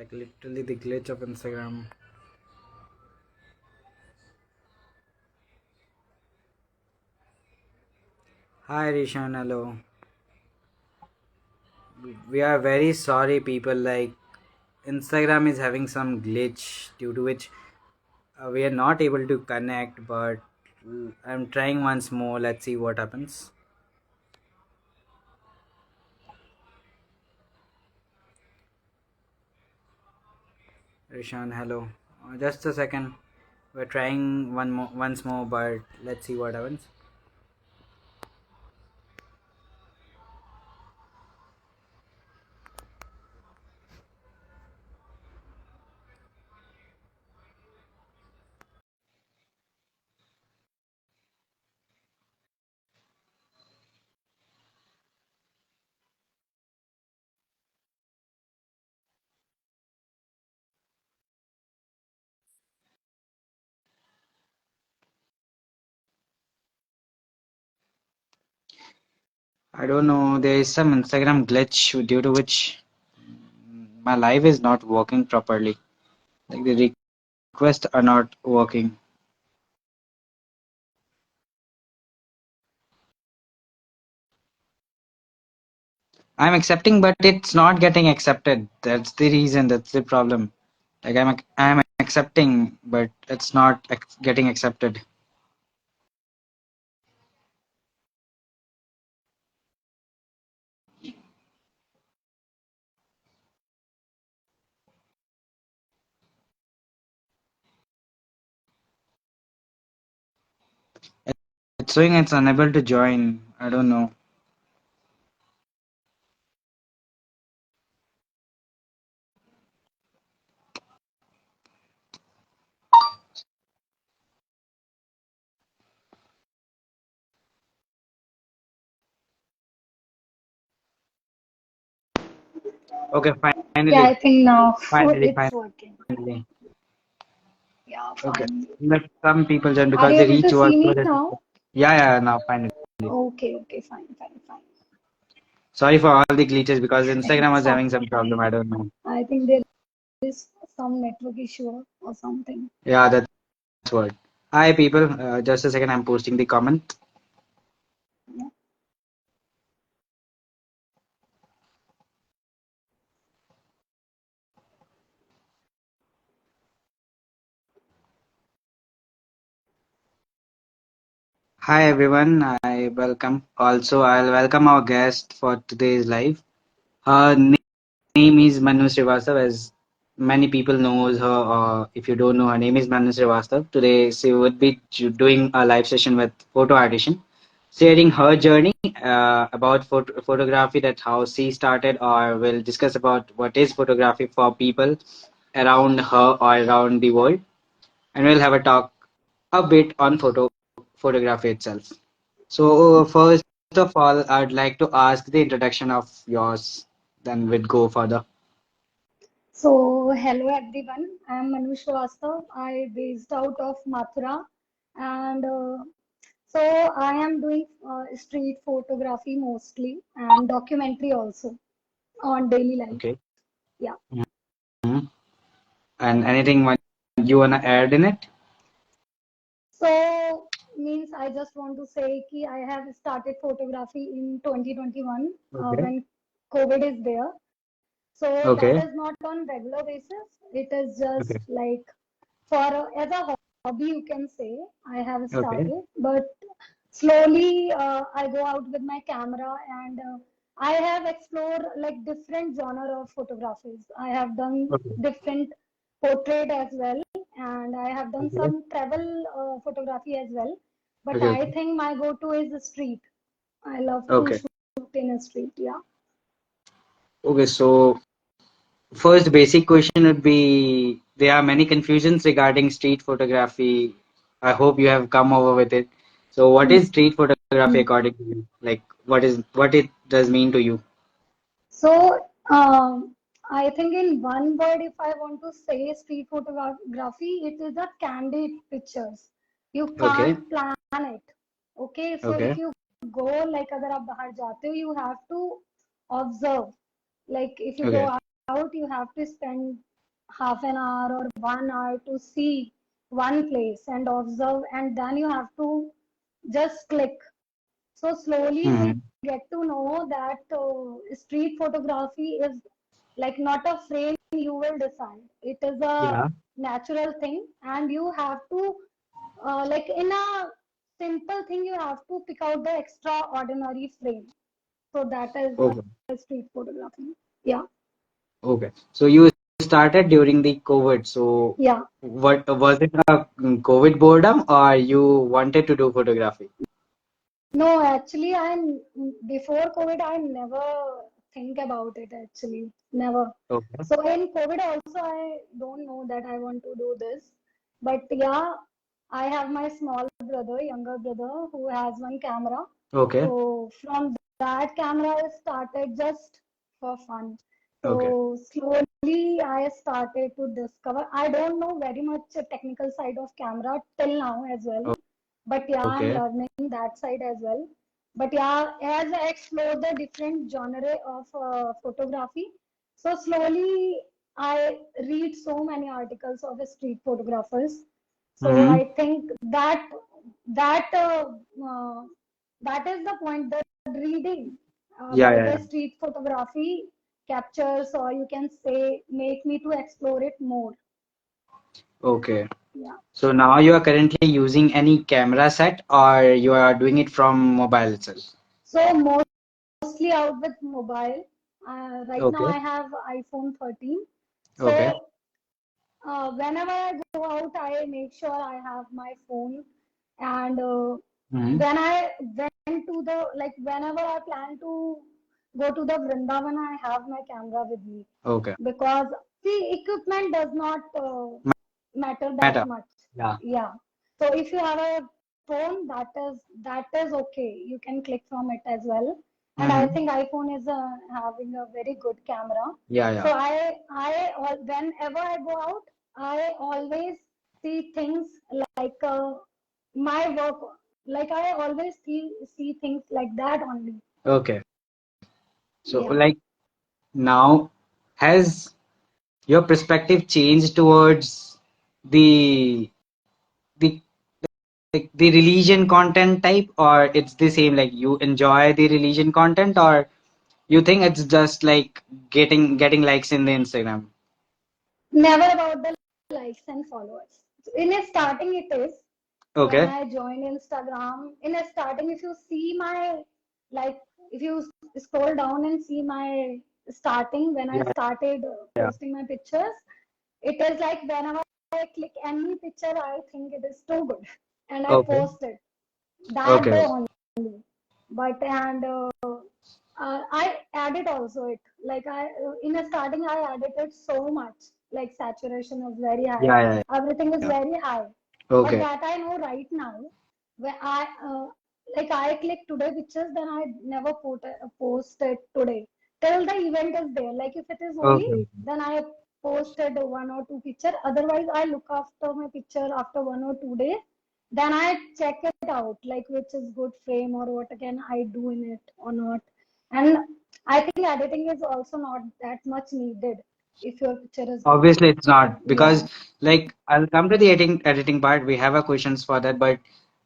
Like literally the glitch of Instagram. Hi Rishan, hello. We are very sorry, people. Like Instagram is having some glitch due to which we are not able to connect. But I'm trying once more. Let's see what happens. Rishan, hello. Just a second. We're trying once more, but let's see what happens. I don't know. There is some Instagram glitch due to which my live is not working properly. Like the requests are not working. I'm accepting, but it's not getting accepted. That's the reason. That's the problem. Like I'm accepting, but it's not getting accepted. It's showing it's unable to join. I don't know. Okay, Yeah, I finally, think now finally, it's working. finally. Yeah, Okay. fine. Let some people join Are because you the able reach to was see so me that. now? Yeah, yeah. Now finally. Okay, okay, fine, fine, fine. Sorry for all the glitches because Instagram was It's having some problem. I fine. don't know. I think there is some network issue or something. Yeah, that's what. Hi, people. Just a second. I'm posting the comment. Yeah. Hi, everyone. I welcome. Also, I'll welcome our guest for today's live. Her name is Manu Srivastav, as many people knows her. If you don't know, her name is Manu Srivastav. Today, she would be doing a live session with Photo Artisan, sharing her journey about photography, that how she started, or will discuss about what is photography for people around her or around the world, and we'll have a talk a bit on photography itself. So, first of all, I'd like to ask the introduction of yours, then we'd go further. So, hello everyone. I am Manu Srivastav. I based out of Mathura, and so I am doing street photography mostly and documentary also on daily life. Okay. Yeah. Mhm. And anything you wanna add in it? So means I just want to say कि I have started photography in 2021 Okay. when COVID is there. So that Okay. is not on regular basis. It is just Okay. like for as a hobby you can say I have Okay. started, but slowly I go out with my camera and I have explored like different genre of photographies. I have done Okay. different portrait as well, and I have done Okay. some travel photography as well. But Okay. I Okay. think my go-to is the street. I love to Okay. shoot in a street. Yeah. Okay. So first basic question would be there are many confusions regarding street photography. I hope you have come over with it. So what is street photography Hmm. according to you? Like what it does mean to you? So, I think in one word, if I want to say street photography, it is a candid pictures. You Okay. can't plan it. Okay, so Okay. if you go like अगर आप बाहर जाते you have to observe. Like if you go Okay. out, you have to spend half an hour or 1 hour to see one place and observe, and then you have to just click. So slowly you will Hmm. get to know that street photography is like not a frame you will design. It is a Yeah. natural thing, and you have to like in a simple thing you have to pick out the extraordinary frame. So that is Okay. street photography. Yeah, Okay. So you started during the COVID. So yeah. what was it a COVID boredom or you wanted to do photography? No, actually, before COVID, I never think about it actually, never. Okay. So in COVID also, I don't know that I want to do this, but yeah, I have my small brother, younger brother, who has one camera. Okay. So from that camera, I started just for fun. Okay. So slowly, I started to discover. I don't know very much technical side of camera till now as well, but yeah, I'm Okay. learning that side as well. But yeah, as I explore the different genre of photography, so slowly I read so many articles of street photographers. So Mm-hmm. I think that uh, that is the point, that reading Yeah, about yeah, the yeah. street photography captures, or you can say, make me to explore it more. Okay. Yeah. So now you are currently using any camera set or you are doing it from mobile itself? So mostly out with mobile. Right now Okay. I have iPhone 13. Okay. So whenever I go out, I make sure I have my phone. And Mm-hmm. when I went to the, like, whenever I plan to go to the Vrindavan, I have my camera with me, Okay. because the equipment does not matter that Meta. much. Yeah. Yeah. So if you have a phone, that is okay. You can click from it as well. And I Mm-hmm. think iPhone is having a very good camera. Yeah, So yeah. whenever I go out, I always see things like my work. Like I always see things like that only. Okay. So Yeah. like now has your perspective changed towards the the like the religion content type or it's the same like you enjoy the religion content or you think it's just like getting likes in the Instagram? Never about the likes and followers. In a starting, it is when Okay. I joined Instagram. In a starting, if you see my, like, if you scroll down and see my starting when I Yeah, started yeah. posting my pictures, it is like whenever I click any picture, I think it is too good, and I Okay. post it that Okay. day only. But and I added also it, like I in the starting I added it so much, like saturation is very high, Yeah, yeah, everything is yeah. very high. But Okay. that I know right now, when I like I click today pictures, then I never post it today till the event is there. Like if it is Holi, Okay. then I posted one or two picture. Otherwise, I look after my picture after 1 or 2 days. Then I check it out, like which is good frame or what can I do in it or not. And I think editing is also not that much needed if your picture is good. Obviously, it's not Yeah. because like I'll come to the editing part. We have a questions for that, but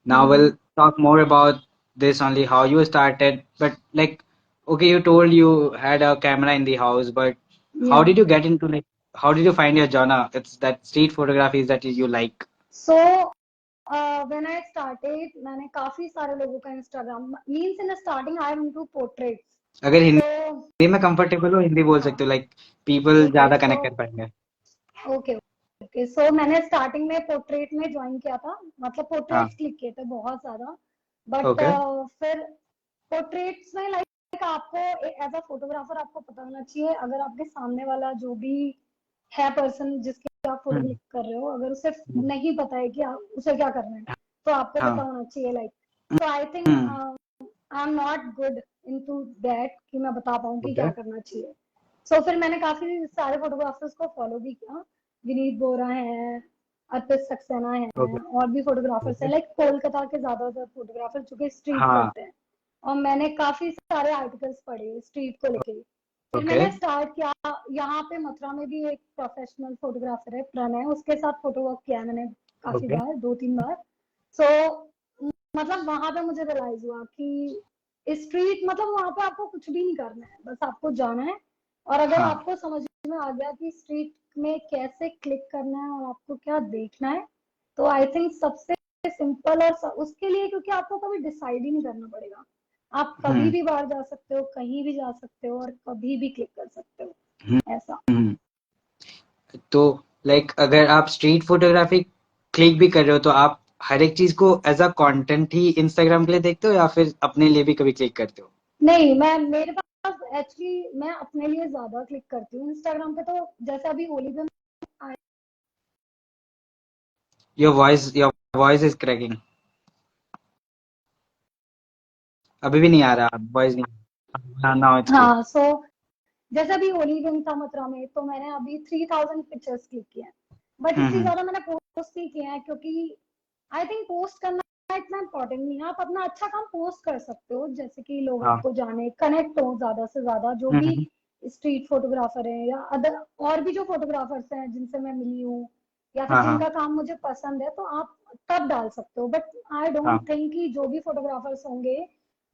now Hmm. we'll talk more about this only how you started. But like, okay, you told you had a camera in the house, but how Yeah. did you get into like how did you find your genre? It's that street photography that you like. So when I started, मैंने काफी सारे लोगों का Instagram means in the starting I am into portraits. अगर So Hindi में comfortable हो हिंदी बोल हाँ, सकते हो लाइक पीपल okay. ज्यादा कनेक्ट कर So पाएंगे. ओके ओके सो मैंने स्टार्टिंग में पोर्ट्रेट में ज्वाइन किया था, मतलब हाँ. पोर्ट्रेट्स क्लिक किए थे बहुत ज्यादा. But okay. फिर पोर्ट्रेट्स में लाइक आपको एज अ फोटोग्राफर आपको पता होना चाहिए, अगर आपके सामने वाला जो भी है पर्सन जिसकी आप फोटो हम्म. क्लिक कर रहे हो, अगर उसे हम्म. नहीं पता है कि उसे क्या करना है, तो आपको पता हाँ. होना चाहिए. Like so I think hmm. I am not good into that कि मैं बता पाऊँ कि ओके. क्या करना चाहिए. सो फिर मैंने काफी सारे फोटोग्राफर्स को फॉलो भी किया. विनीत बोरा है, अर्पित सक्सेना है, ओके. और भी फोटोग्राफर्स हैं, ओके. लाइक कोलकाता के ज्यादातर फोटोग्राफर जो कि स्ट्रीट हाँ. करते हैं. और मैंने काफी सारे आर्टिकल्स पढ़े स्ट्रीट को लेके. फिर ओके। मैंने स्टार्ट किया। यहाँ पे मथुरा में भी एक प्रोफेशनल फोटोग्राफर है प्रणय, उसके साथ फोटो वर्क किया है मैंने काफी ओके। बार, 2-3 बार। सो मतलब वहां पे मुझे रियलाइज हुआ कि स्ट्रीट मतलब वहां पे आपको कुछ भी नहीं करना है, बस आपको जाना है। और अगर हाँ। आपको समझ में आ गया कि स्ट्रीट में कैसे क्लिक करना है और आपको क्या देखना है, तो आई थिंक सबसे सिंपल और उसके लिए, क्योंकि आपको कभी डिसाइड ही नहीं करना पड़ेगा। आप कभी हम्म। भी बाहर जा सकते हो, कहीं भी जा सकते हो और कभी भी क्लिक कर सकते हो, हम्म। ऐसा। हम्म। तो लाइक अगर आप स्ट्रीट फोटोग्राफी क्लिक भी कर रहे हो तो आप हर एक चीज को एज अ कंटेंट ही इंस्टाग्राम के लिए देखते हो या फिर अपने लिए भी कभी क्लिक करते हो? नहीं, मैं मेरे पास एक्चुअली मैं अपने लिए ज्यादा क्लिक करती हूँ इंस्टाग्राम पे। तो जैसे अभी होली पे योर वॉइस इज क्रैकिंग। अभी भी नहीं आ रहा, वॉइस नहीं। हाँ, नाउ इट्स गुड। हाँ, सो जैसे अभी होली इवेंट था मथुरा में, तो मैंने अभी 3000 पिक्चर्स क्लिक किए हैं। बट इतनी हम्म। ज्यादा मैंने पोस्ट नहीं किए हैं, क्योंकि आई थिंक पोस्ट करना इतना इम्पोर्टेंट नहीं है। आप अपना अच्छा काम पोस्ट कर सकते हो, जैसे कि लोग हाँ। आपको जाने, कनेक्ट हो ज्यादा से ज्यादा, जो भी हम्म। स्ट्रीट फोटोग्राफर है या अदर और भी जो फोटोग्राफर्स हैं जिनसे मैं मिली हूँ, या फिर हाँ। हाँ। जिनका काम मुझे पसंद है, तो आप तब डाल सकते हो। बट आई हाँ। डोंट थिंक कि जो भी फोटोग्राफर्स होंगे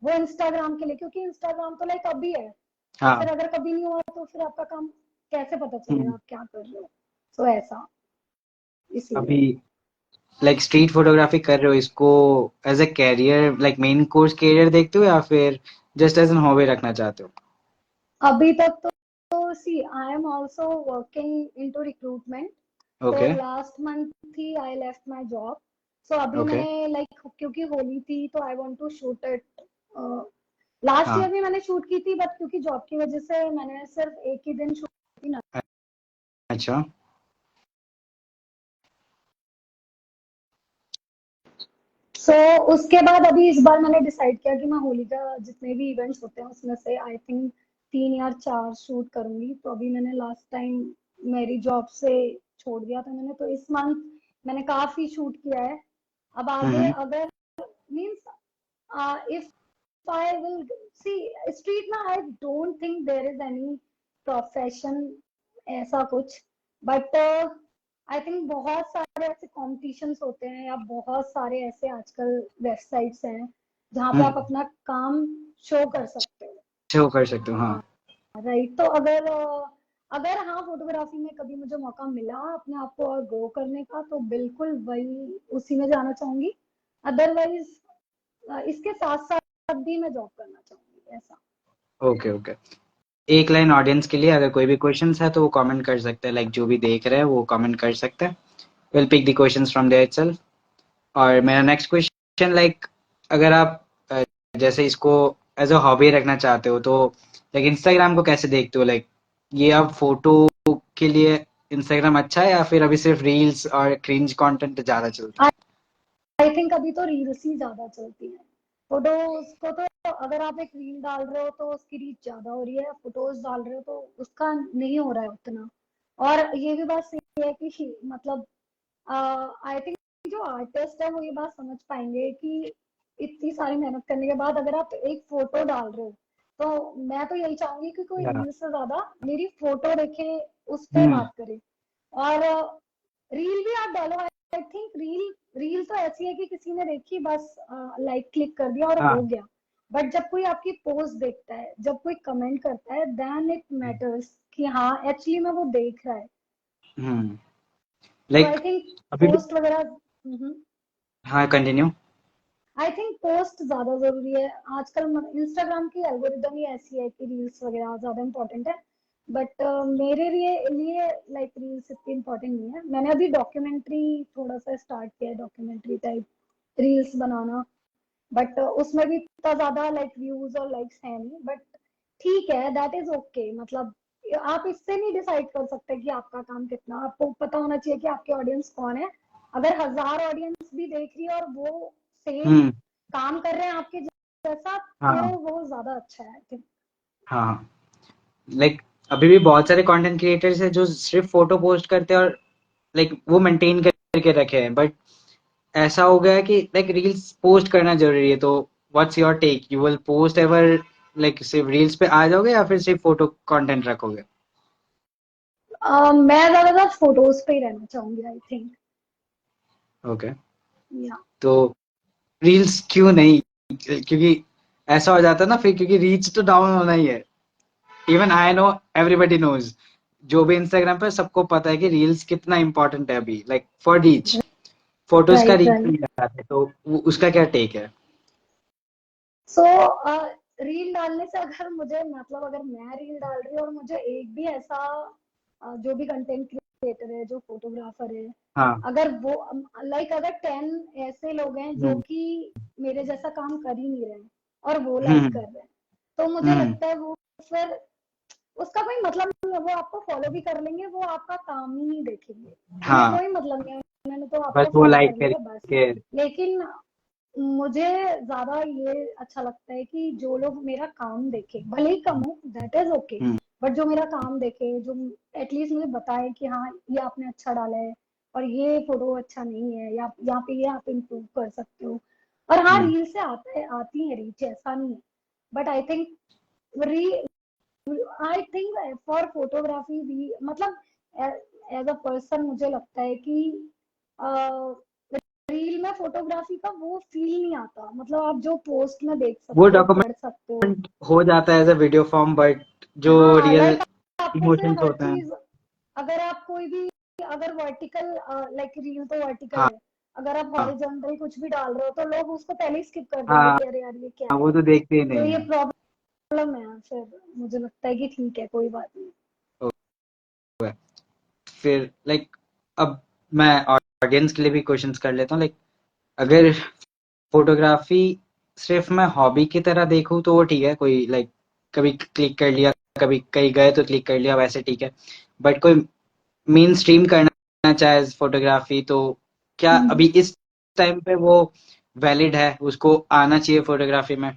वो इंस्टाग्राम के लिए, क्योंकि इंस्टाग्राम तो लाइक अभी है, और फिर हाँ। अगर कभी नहीं हुआ तो फिर आपका काम कैसे पता चलेगा हम्म। आप क्या कर रहे हो। सो ऐसा, अभी इसीलिए। लाइक स्ट्रीट फोटोग्राफी कर रहे हो, इसको as a career like main course career देखते हो या फिर जस्ट एज एन हॉबी रखना चाहते हो? अभी तक तो see I am also working into recruitment. तो ओके। लास्ट मंथ ही I left my job. So अभी ओके। मैंने लाइक क्योंकि होली थी तो I want to shoot it. Last year हाँ। भी मैंने शूट की थी, बट क्योंकि जॉब की वजह से मैंने सिर्फ एक ही दिन शूट की ना। अच्छा। सो उसके बाद अभी इस बार मैंने डिसाइड किया कि मैं होली का जितने भी इवेंट्स होते हैं उसमें से आई थिंक 3 या 4 शूट करूंगी। तो अभी मैंने लास्ट टाइम मेरी जॉब से छोड़ दिया था मैंने, तो इस मंथ मैंने काफी शूट किया है। अब आगे हम्म। अगर means if I will see street ना, I don't think there is any profession ऐसा कुछ। बट आई थिंक बहुत सारे ऐसे कॉम्पिटिशंस होते हैं, या बहुत सारे ऐसे आजकल वेबसाइट्स हैं जहाँ पे आप हम्म। अपना काम शो कर सकते हो। शो कर सकते हो, हाँ। राइट। तो अगर अगर हाँ फोटोग्राफी में कभी मुझे मौका मिला अपने आप को और ग्रो करने का, तो बिल्कुल वही उसी में जाना चाहूंगी। अदरवाइज इसके साथ साथ भी मैं जॉब करना चाहूंगी, ऐसा। ओके। ओके। एक लाइन ऑडियंस के लिए, अगर कोई भी क्वेश्चंस है तो वो कमेंट कर सकते हैं, लाइक जो भी देख रहे हैं वो कमेंट कर सकते हैं। Will pick the questions from there itself. और मेरा नेक्स्ट क्वेश्चन लाइक अगर आप जैसे इसको एज अ हॉबी रखना चाहते हो तो लाइक इंस्टाग्राम को कैसे देखते हो? लाइक ये अब फोटो के लिए इंस्टाग्राम अच्छा है या फिर अभी सिर्फ रील्स और क्रिंज कंटेंट ज्यादा चलता है? आई थिंक अभी तो रील्स ही ज्यादा चलती है। फोटोज को तो अगर आप एक रील डाल रहे हो तो उसकी रीच ज्यादा हो रही है, फोटोज डाल रहे हो तो उसका नहीं हो रहा है उतना। और ये भी बात सही है कि मतलब आई थिंक जो आर्टिस्ट है वो ये बात समझ पाएंगे कि इतनी सारी मेहनत करने के बाद अगर आप एक फोटो डाल रहे हो, तो मैं तो यही चाहूंगी कि कोई या। रील से ज्यादा मेरी फोटो देखे, उस पे हम्म। बात करे। और रील भी आप डालो, आई थिंक रील रील तो ऐसी है कि किसी ने देखी बस लाइक क्लिक कर दिया और हो हाँ। गया। बट जब कोई आपकी पोस्ट देखता है, जब कोई कमेंट करता है, देन इट मैटर्स कि हाँ एक्चुअली में वो देख रहा है। हम्म। तो आई लाइक थिंक अभी भी। पोस्ट वगैरह। हाँ, कंटिन्यू। आई थिंक पोस्ट ज्यादा जरूरी है आजकल। इंस्टाग्राम की एल्गोरिदम ही ऐसी है कि रील्स वगैरह ज्यादा इंपॉर्टेंट है। बट मेरे लिए लाइक रील्स इतनी इंपॉर्टेंट नहीं है। मैंने अभी डॉक्यूमेंट्री थोड़ा सा स्टार्ट किया है, documentary type reels banana. But उसमें भी इतना ज्यादा लाइक व्यूज और लाइक्स है नहीं, बट ठीक है, दैट इज ओके। मतलब आप इससे नहीं डिसाइड कर सकते कि आपका काम कितना, आपको पता होना चाहिए कि आपके ऑडियंस कौन है। अगर 1000 ऑडियंस भी देख रही है और वो सेम हम्म। काम कर रहे हैं आपके जैसा, तो हाँ। वो ज्यादा अच्छा है आई थिंक। हाँ। लाइक अभी भी बहुत सारे कंटेंट क्रिएटर्स हैं जो सिर्फ फोटो पोस्ट करते हैं और लाइक वो मेंटेन करके रखे हैं, बट ऐसा हो गया है कि लाइक रील्स पोस्ट करना जरूरी है। तो what's your take? You will post ever like सिर्फ रील्स पे आ जाओगे या फिर सिर्फ फोटो कंटेंट रखोगे? मैं ज्यादातर फोटोज पे ही रहना चाहूंगी, आई थिंक। ओके। या तो रील्स क्यों नहीं? क्योंकि ऐसा हो जाता है ना फिर, क्योंकि रीच तो डाउन होना ही है। Even I know, everybody knows, जो भी इंस्टाग्राम पे सबको पता है कि रील्स कितना इंपॉर्टेंट है अभी, लाइक फॉर रीच। फोटोज का राइट रीच राइट। नहीं जाता, तो उसका क्या टेक है? सो रील डालने से, अगर मुझे मतलब अगर मैं रील डाल रही हूँ और मुझे एक भी ऐसा जो भी कंटेंट क्रिएटर है, जो फोटोग्राफर है, हाँ। अगर वो लाइक अगर 10 ऐसे लोग हैं जो हम्म। कि मेरे जैसा काम कर ही नहीं रहे हैं और वो लाइक हम्म। कर रहे हैं, तो मुझे हम्म। लगता है वो फिर उसका कोई मतलब नहीं है। वो आपको फॉलो भी कर लेंगे, वो आपका काम ही नहीं देखेंगे, उन्हें हाँ, कोई मतलब नहीं है, उन्होंने तो बस आपको वो फॉलो लाइक कर लिया बस। करके। लेकिन मुझे ज्यादा ये अच्छा लगता है कि जो लोग मेरा काम देखे, भले ही कम हो, that is okay, hmm. But जो मेरा काम देखे, जो एटलीस्ट मुझे बताए कि हाँ ये आपने अच्छा डाला है और ये फोटो अच्छा नहीं है, या यहाँ पे ये आप इम्प्रूव कर सकते हो। और हाँ, हम्म। रील से आता है, आती है रीच, ऐसा नहीं है, बट आई थिंक री आई थिंक फॉर फोटोग्राफी भी, मतलब एज अ पर्सन मुझे लगता है कि रील में फोटोग्राफी का वो फील नहीं आता। मतलब आप जो पोस्ट में देख वो सकते हो, पढ़ डॉक्यूमेंट सकते हो। हो जाता है as a video form, but जो हाँ, रियल लाइक आपको फिर इमोशंस हर होते हैं। चीज, अगर आप कोई भी, अगर वर्टिकल, लाइक रील तो वर्टिकल हाँ। है, अगर आप हाँ। हॉरिजॉन्टल कुछ भी डाल रहे हो तो लोग उसको पहले ही स्किप कर देंगे हाँ, कि अरे यार ये क्या वो है। तो देखते ही तो नहीं ये है। प्रॉब्लम है। फिर मुझे लगता है कि ठीक है, कोई बात नहीं। फिर लाइक अब मैं ऑडियंस के लिए भी क्वेश्चंस कर लेता हूँ, लाइक अगर फोटोग्राफी सिर्फ मैं हॉबी की तरह देखूँ तो वो ठीक है, कोई लाइक कभी क्लिक कर लिया, कभी कहीं गए तो क्लिक कर लिया, वैसे ठीक है। बट कोई मेन स्ट्रीम करना चाहे फोटोग्राफी, तो क्या अभी इस टाइम पे वो वैलिड है, उसको आना चाहिए फोटोग्राफी में?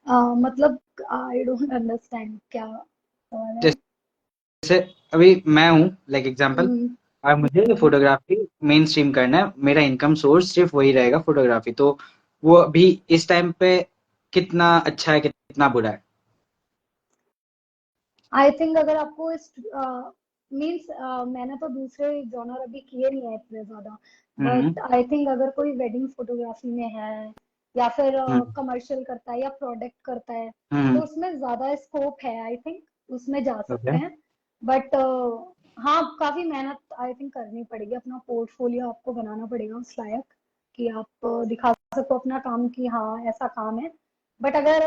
मतलब आई डोंट अंडरस्टैंड क्या सवाल है। जैसे अभी मैं हूँ लाइक एग्जांपल, हम्म, और मुझे हम्म। फोटोग्राफी मेन स्ट्रीम करना है, मेरा इनकम सोर्स सिर्फ वही रहेगा फोटोग्राफी, तो वो अभी इस टाइम पे कितना अच्छा है, कितना बुरा है? आई थिंक अगर आपको इस मीन्स, मैंने तो दूसरे जॉनर अभी किए नहीं है इतने ज्यादा, हम्म। बट आई थिंक अगर कोई वेडिंग फोटोग्राफी में है या फिर हम्म। कमर्शियल करता है या प्रोडक्ट करता है, हम्म। तो उसमें ज्यादा स्कोप है, आई थिंक उसमें जा ओके। सकते हैं। बट हाँ, काफी मेहनत आई थिंक करनी पड़ेगी, अपना पोर्टफोलियो आपको बनाना पड़ेगा उस लायक कि आप दिखा सको अपना काम कि हाँ ऐसा काम है। बट अगर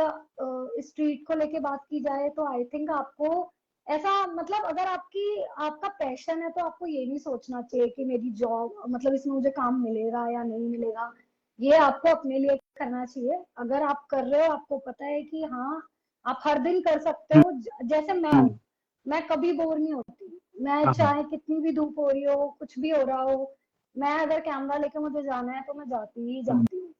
स्ट्रीट को लेके बात की जाए तो आई थिंक आपको ऐसा, मतलब अगर आपका पैशन है तो आपको ये नहीं सोचना चाहिए कि मेरी जॉब, मतलब इसमें मुझे काम मिलेगा या नहीं मिलेगा। ये आपको अपने लिए करना चाहिए। अगर आप कर रहे हो, आपको पता है कि हाँ आप हर दिन कर सकते हम्म। हो, जैसे मैं हम्म। हूँ, मैं कभी बोर नहीं होती। मैं हाँ। चाहे कितनी भी धूप हो रही हो, कुछ भी हो रहा हो, मैं अगर कैमरा लेके मुझे जाना है तो मैं जाती ही हम्म। जाती हूँ।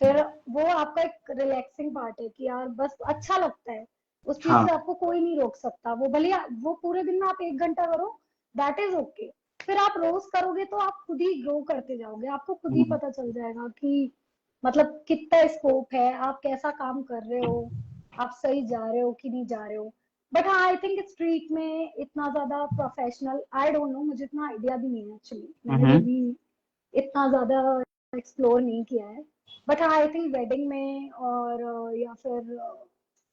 फिर वो आपका एक रिलैक्सिंग पार्ट है कि यार बस अच्छा लगता है। उस चीज हाँ। से आपको कोई नहीं रोक सकता। वो भले वो पूरे दिन में आप 1 घंटा करो, दैट इज ओके। फिर आप रोज करोगे तो आप खुद ही ग्रो करते जाओगे, आपको खुद ही हम्म। पता चल जाएगा कि मतलब कितना स्कोप है, आप कैसा काम कर रहे हो, आप सही जा रहे हो कि नहीं जा रहे हो। बट हाँ, आई थिंक स्ट्रीट में इतना ज्यादा प्रोफेशनल, आई डोंट नो, मुझे इतना आइडिया भी नहीं है एक्चुअली, मैंने हम्म। कभी इतना ज्यादा एक्सप्लोर नहीं किया है। बट हाँ, आई थिंक वेडिंग में और या फिर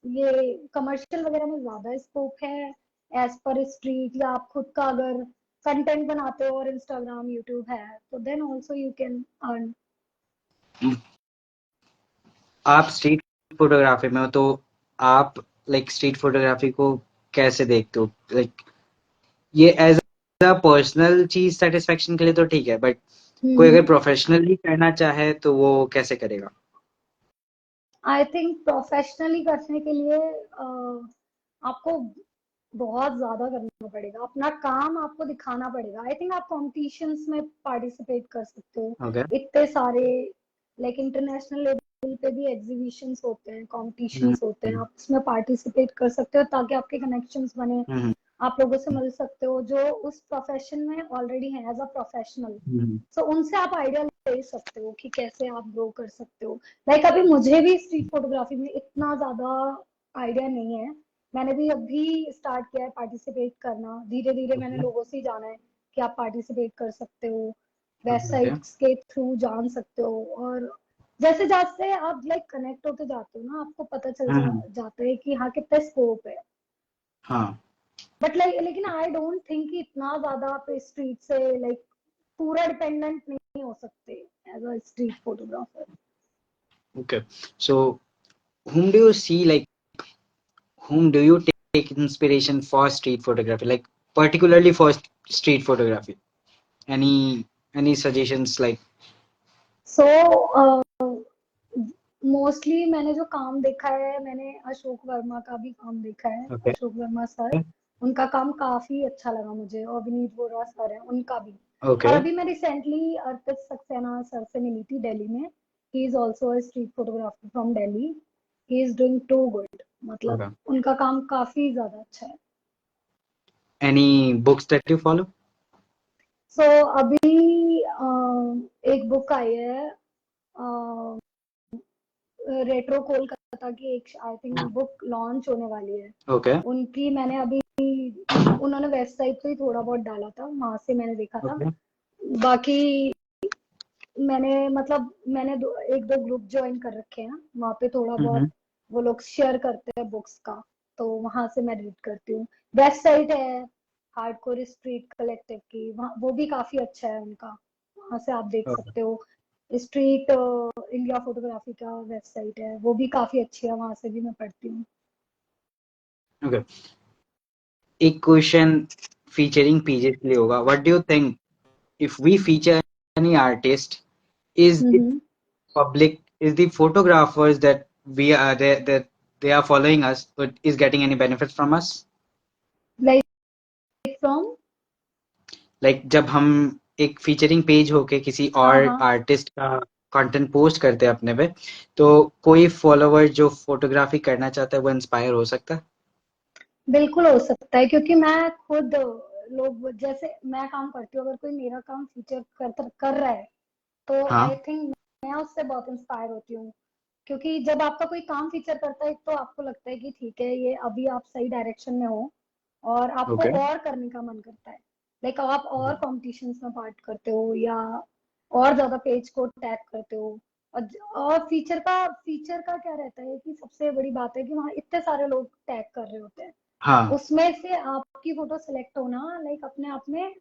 ये कमर्शियल वगैरह में ज्यादा स्कोप है एज पर स्ट्रीट। या आप खुद का अगर कंटेंट बनाते हो और इंस्टाग्राम यूट्यूब है, तो then also you can earn. आप स्ट्रीट फोटोग्राफी में हो, तो आप लाइक स्ट्रीट फोटोग्राफी को कैसे देखते हो? लाइक ये एज अ पर्सनल चीज सेटिस्फेक्शन के लिए तो ठीक है, बट कोई अगर प्रोफेशनली करना चाहे तो वो कैसे करेगा? आई थिंक प्रोफेशनली करने के लिए आपको बहुत ज्यादा करना पड़ेगा, अपना काम आपको दिखाना पड़ेगा। आई थिंक आप कॉम्पिटिशन्स में पार्टिसिपेट कर सकते हो, ओके। इतने सारे, लाइक इंटरनेशनल लेवल पे भी एग्जीबिशंस होते हैं, हम्म। कॉम्पिटिशन्स होते हैं, आप उसमें पार्टिसिपेट कर सकते हो ताकि आपके कनेक्शंस बने, हम्म। आप लोगों से मिल सकते हो जो उस प्रोफेशन में ऑलरेडी हैं एज अ प्रोफेशनल। सो उनसे आप आइडिया ले सकते हो कि कैसे आप ग्रो कर सकते हो। लाइक अभी मुझे भी स्ट्रीट फोटोग्राफी में इतना ज्यादा आइडिया नहीं है। मैंने भी अभी स्टार्ट किया है पार्टिसिपेट करना, धीरे धीरे मैंने ओके। लोगों से ही जाना है कि आप पार्टिसिपेट कर सकते हो, ओके। वेबसाइट्स के थ्रू जान सकते हो। और जैसे जैसे आप लाइक कनेक्ट होते जाते हो ना, आपको पता चल हम्म। जाता है कि हाँ कितना स्कोप है। हाँ। बट लाइक लेकिन आई डोंट थिंक कि इतना ज्यादा आप स्ट्रीट से लाइक पूरा डिपेंडेंट नहीं हो सकते as a street photographer. Okay. So, whom do you see, like, whom do you take inspiration for street photography? Like, particularly for street photography? Any any suggestions? Like, so mostly मैंने जो काम देखा है, मैंने अशोक वर्मा का भी काम देखा है। okay. अशोक वर्मा सर, उनका काम काफी अच्छा लगा मुझे, और विनीत बोरा सर है उनका भी। और Okay. अभी मैं रिसेंटली अर्पित सक्सेना सर से मिली थी दिल्ली में। He is also a street photographer from Delhi. He is doing too good, मतलब Okay. उनका काम काफी ज्यादा अच्छा है। Any books that you follow? सो अभी एक बुक आई है, रेट्रो कोलकाता की, एक आई थिंक बुक लॉन्च होने वाली है Okay. उनकी। मैंने अभी, उन्होंने वेबसाइट पे ही थोड़ा बहुत डाला था, वहां से मैंने देखा था। Okay. बाकी मैंने एक दो ग्रुप ज्वाइन कर रखे हैं, वहां पे थोड़ा Mm-hmm. बहुत वो लोग शेयर करते हैं बुक्स का, तो वहां से मैं रीड करती हूँ। वेबसाइट है हार्डकोर स्ट्रीट कलेक्टिव की, वहाँ वो भी काफी अच्छा है उनका, वहां से आप देख Okay. सकते हो। स्ट्रीट इंडिया फोटोग्राफी का वेबसाइट है, वो भी काफी अच्छी है, वहां से भी मैं पढ़ती हूँ। Okay. एक क्वेश्चन फीचरिंग पेजेस के लिए होगा. What do you think if we feature any artist? Is it hmm. public? Is the photographers that we are that they are following us, but is getting any benefits from us? Like from. Like जब हम एक featuring page होके किसी हाँ और हाँ, artist का content post करते हैं अपने पे, तो कोई फॉलोवर जो फोटोग्राफी करना चाहता है वो इंस्पायर हो सकता है. बिल्कुल हो सकता है, क्योंकि मैं खुद, लोग जैसे मैं काम करती हूँ, अगर कोई मेरा काम फीचर कर रहा है तो आई हाँ. थिंक मैं उससे बहुत इंस्पायर होती हूँ। क्योंकि जब आपका कोई काम फीचर करता है तो आपको लगता है कि ठीक है, ये अभी आप सही डायरेक्शन में हो, और आपको ओके. और करने का मन करता है। लाइक आप और कॉम्पिटिशन्स में पार्ट करते हो, या और ज्यादा पेज को टैग करते हो। और फीचर का क्या रहता है कि सबसे बड़ी बात है कि वहाँ इतने सारे लोग टैग कर रहे होते हैं, हाँ. उसमें से आपकी फोटो सिलेक्ट होना लाइक अपने आप में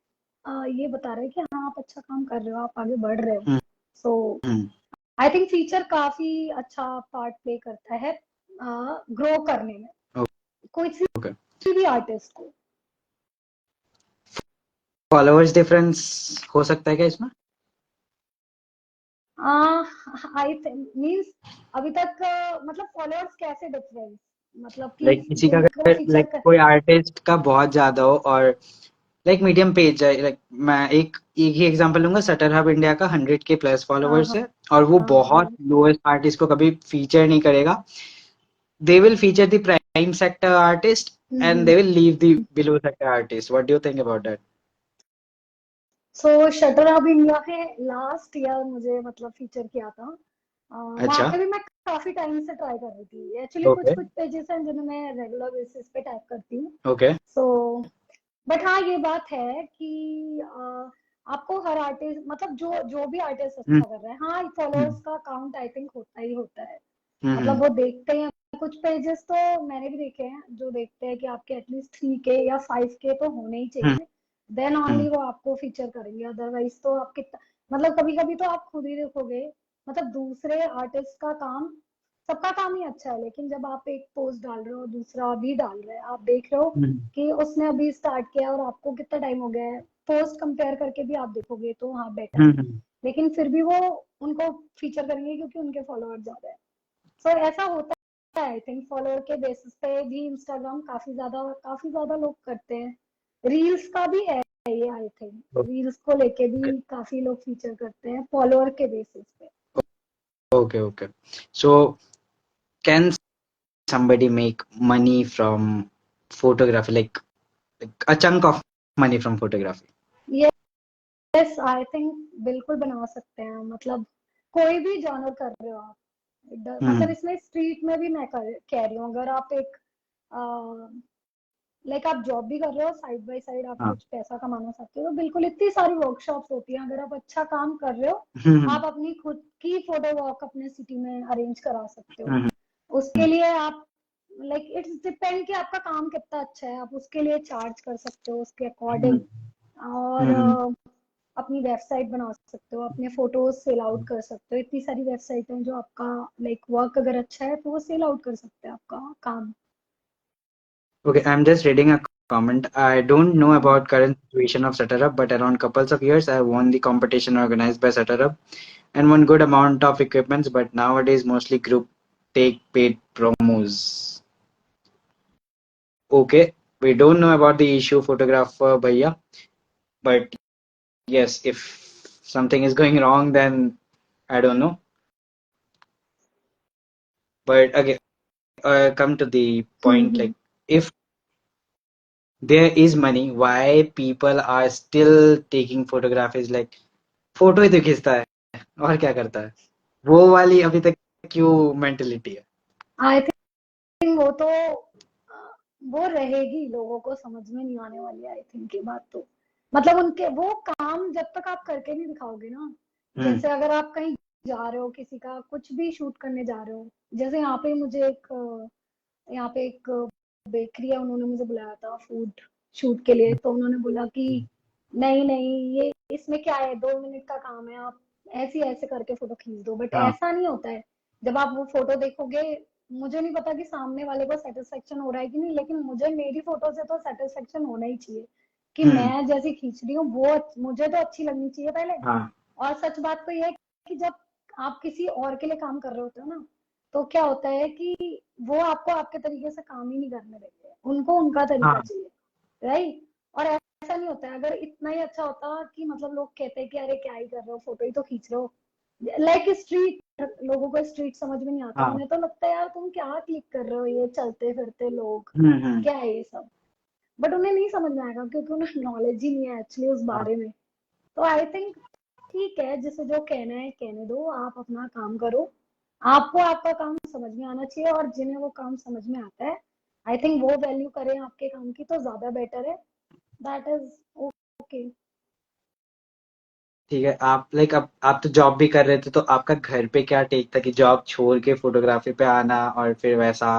ये बता रहे हैं कि हाँ आप अच्छा काम कर रहे हो, आप आगे बढ़ रहे हो। हम्म. सो हम्म. आई थिंक फीचर काफी अच्छा पार्ट प्ले करता है ग्रो करने में, कोई सी ओके. भी आर्टिस्ट को। फॉलोअर्स डिफरेंस हो सकता है क्या इसमें? आई थिंक मीन्स अभी तक मतलब फॉलोअर्स कैसे डिफरेंस, मतलब कि लाइक किसी का जिनका अगर फीचर लाइक कोई आर्टिस्ट का बहुत ज्यादा हो और लाइक मीडियम पेज है, लाइक मैं एक ही एग्जांपल लूंगा. सटर हब इंडिया का 100K प्लस हाँ फॉलोवर्स हाँ है और वो हाँ हाँ। बहुत लोएस्ट आर्टिस्ट को कभी फीचर नहीं करेगा. They will feature the prime sector artist and hmm. they will leave the below sector artist. What do you think about that? So shutter hub India ने लास्ट ईयर मुझे मतलब feature किया था। वहां अच्छा. पे भी मैं काफी टाइम से ट्राई कर रही थी एक्चुअली। कुछ ओके. कुछ पेजेस हैं जिन्हें मैं रेगुलर बेसिस पे टाइप करती हूँ। ओके. सो बट हाँ ये बात है कि आपको हर आर्टिस्ट, मतलब जो जो भी आर्टिस्ट हम्म. अच्छा कर रहा है, हाँ हम्म. फॉलोअर्स का काउंट आई थिंक होता ही होता है। मतलब हम्म. वो देखते हैं, कुछ पेजेस तो मैंने भी देखे हैं जो देखते हैं कि आपके एटलीस्ट 3K या 5K तो होने ही हम्म. चाहिए, देन हम्म. ओनली वो आपको फीचर करेंगे। अदरवाइज तो आप कितना, मतलब कभी कभी तो आप खुद ही देखोगे, मतलब दूसरे आर्टिस्ट का काम, सबका काम ही अच्छा है, लेकिन जब आप एक पोस्ट डाल रहे हो दूसरा भी डाल रहे हैं, आप देख रहे हो हम्म. कि उसने अभी स्टार्ट किया और आपको कितना टाइम हो गया है, पोस्ट कंपेयर करके भी आप देखोगे तो हाँ बेटर है। हम्म. लेकिन फिर भी वो उनको फीचर करेंगे क्योंकि उनके फॉलोअर ज्यादा है। सो ऐसा होता है आई थिंक, फॉलोअर के बेसिस पे भी इंस्टाग्राम काफी ज्यादा लोग करते हैं। रील्स का भी है ये, आई थिंक रील्स को लेके ओके. भी काफी लोग फीचर करते हैं फॉलोअर के बेसिस पे। Okay. Okay. So can somebody make money from photography? Like like a chunk of money from photography? Yes I think बिल्कुल बना सकते हैं, मतलब कोई भी जॉनर कर रहे हो आप, मतलब हम्म इसमें स्ट्रीट में भी मैं कह रही हूँ, अगर आप एक लाइक आप जॉब भी कर रहे हो साइड बाय साइड, आप हाँ कुछ पैसा कमाना चाहते हो, तो बिल्कुल इतनी सारी वर्कशॉप्स होती हैं, अगर आप अच्छा काम कर रहे हो हम्म आप अपनी खुद की फोटो वॉक अपने सिटी में अरेंज करा सकते हो। हम्म उसके लिए आप लाइक इट्स डिपेंड कि आपका काम कितना अच्छा है, आप उसके लिए चार्ज कर सकते हो उसके हम्म अकॉर्डिंग। और हम्म अपनी वेबसाइट बना सकते हो, अपने फोटोज सेल आउट कर सकते हो, इतनी सारी वेबसाइट हैं जो आपका लाइक वर्क अगर अच्छा है तो वो सेल आउट कर सकते हैं आपका काम। Okay, I'm just reading a comment. I don't know about current situation of SetterUp, but around couples of years, I won the competition organized by SetterUp and won good amount of equipments. But nowadays, mostly group take paid promos. Okay, we don't know about the issue, photographer Bhaiya, but yes, if something is going wrong, then I don't know. But again, come to the point, like if there is money, why people are still taking photographies? Like photo ही तो खींचता है और क्या करता है, वो वाली अभी तक क्यों मेंटेलिटी है? आई थिंक वो तो वो रहेगी, लोगों को समझ में नहीं आने वाली आई थिंक ये बात तो, मतलब उनके वो काम जब तक आप करके नहीं दिखाओगे ना, हम्म जैसे अगर आप कहीं जा रहे हो किसी का कुछ भी शूट करने जा रहे हो, जैसे यहाँ पे मुझे एक यहाँ पे एक बेकरी है, उन्होंने मुझे बुलाया था फूड शूट के लिए, तो उन्होंने बोला कि नहीं नहीं ये इसमें क्या है, 2 मिनट का काम है, आप ऐसे ऐसे करके फोटो खींच दो, बट हाँ ऐसा नहीं होता है। जब आप वो फोटो देखोगे, मुझे नहीं पता कि सामने वाले को सेटिस्फेक्शन हो रहा है कि नहीं, लेकिन मुझे मेरी फोटो से तो सेटिस्फेक्शन होना ही चाहिए कि हम्म मैं जैसी खींच रही हूँ वो मुझे तो अच्छी लगनी चाहिए पहले। हाँ और सच बात तो ये है कि जब आप किसी और के लिए काम कर रहे होते हो ना, तो क्या होता है कि वो आपको आपके तरीके से काम ही नहीं करने देते, उनको उनका तरीका हाँ चाहिए, राइट। और ऐसा नहीं होता है, अगर इतना ही अच्छा होता कि मतलब लोग कहते हैं कि अरे क्या ही कर रहे हो, फोटो ही तो खींच रहे हो, लाइक स्ट्रीट, लोगों को स्ट्रीट समझ में नहीं आता, हाँ उन्हें तो लगता है यार तुम क्या क्लिक कर रहे हो, ये चलते फिरते लोग हम्म। क्या है ये सब, बट उन्हें नहीं समझ में आएगा क्योंकि उन्हें नॉलेज ही नहीं है एक्चुअली उस हाँ बारे में। तो आई थिंक ठीक है, जिसे जो कहना है कहने दो, आप अपना काम करो, आपको आपका काम समझ में आना चाहिए, और जिन्हें वो काम समझ में आता है आई थिंक वो वैल्यू करें आपके काम की तो ज्यादा बेटर है, दैट इज ओके। ठीक है, आप लाइक अब आप तो जॉब भी कर रहे थे, तो आपका घर पे क्या टेक था कि जॉब छोड़ के फोटोग्राफी पे आना और फिर वैसा?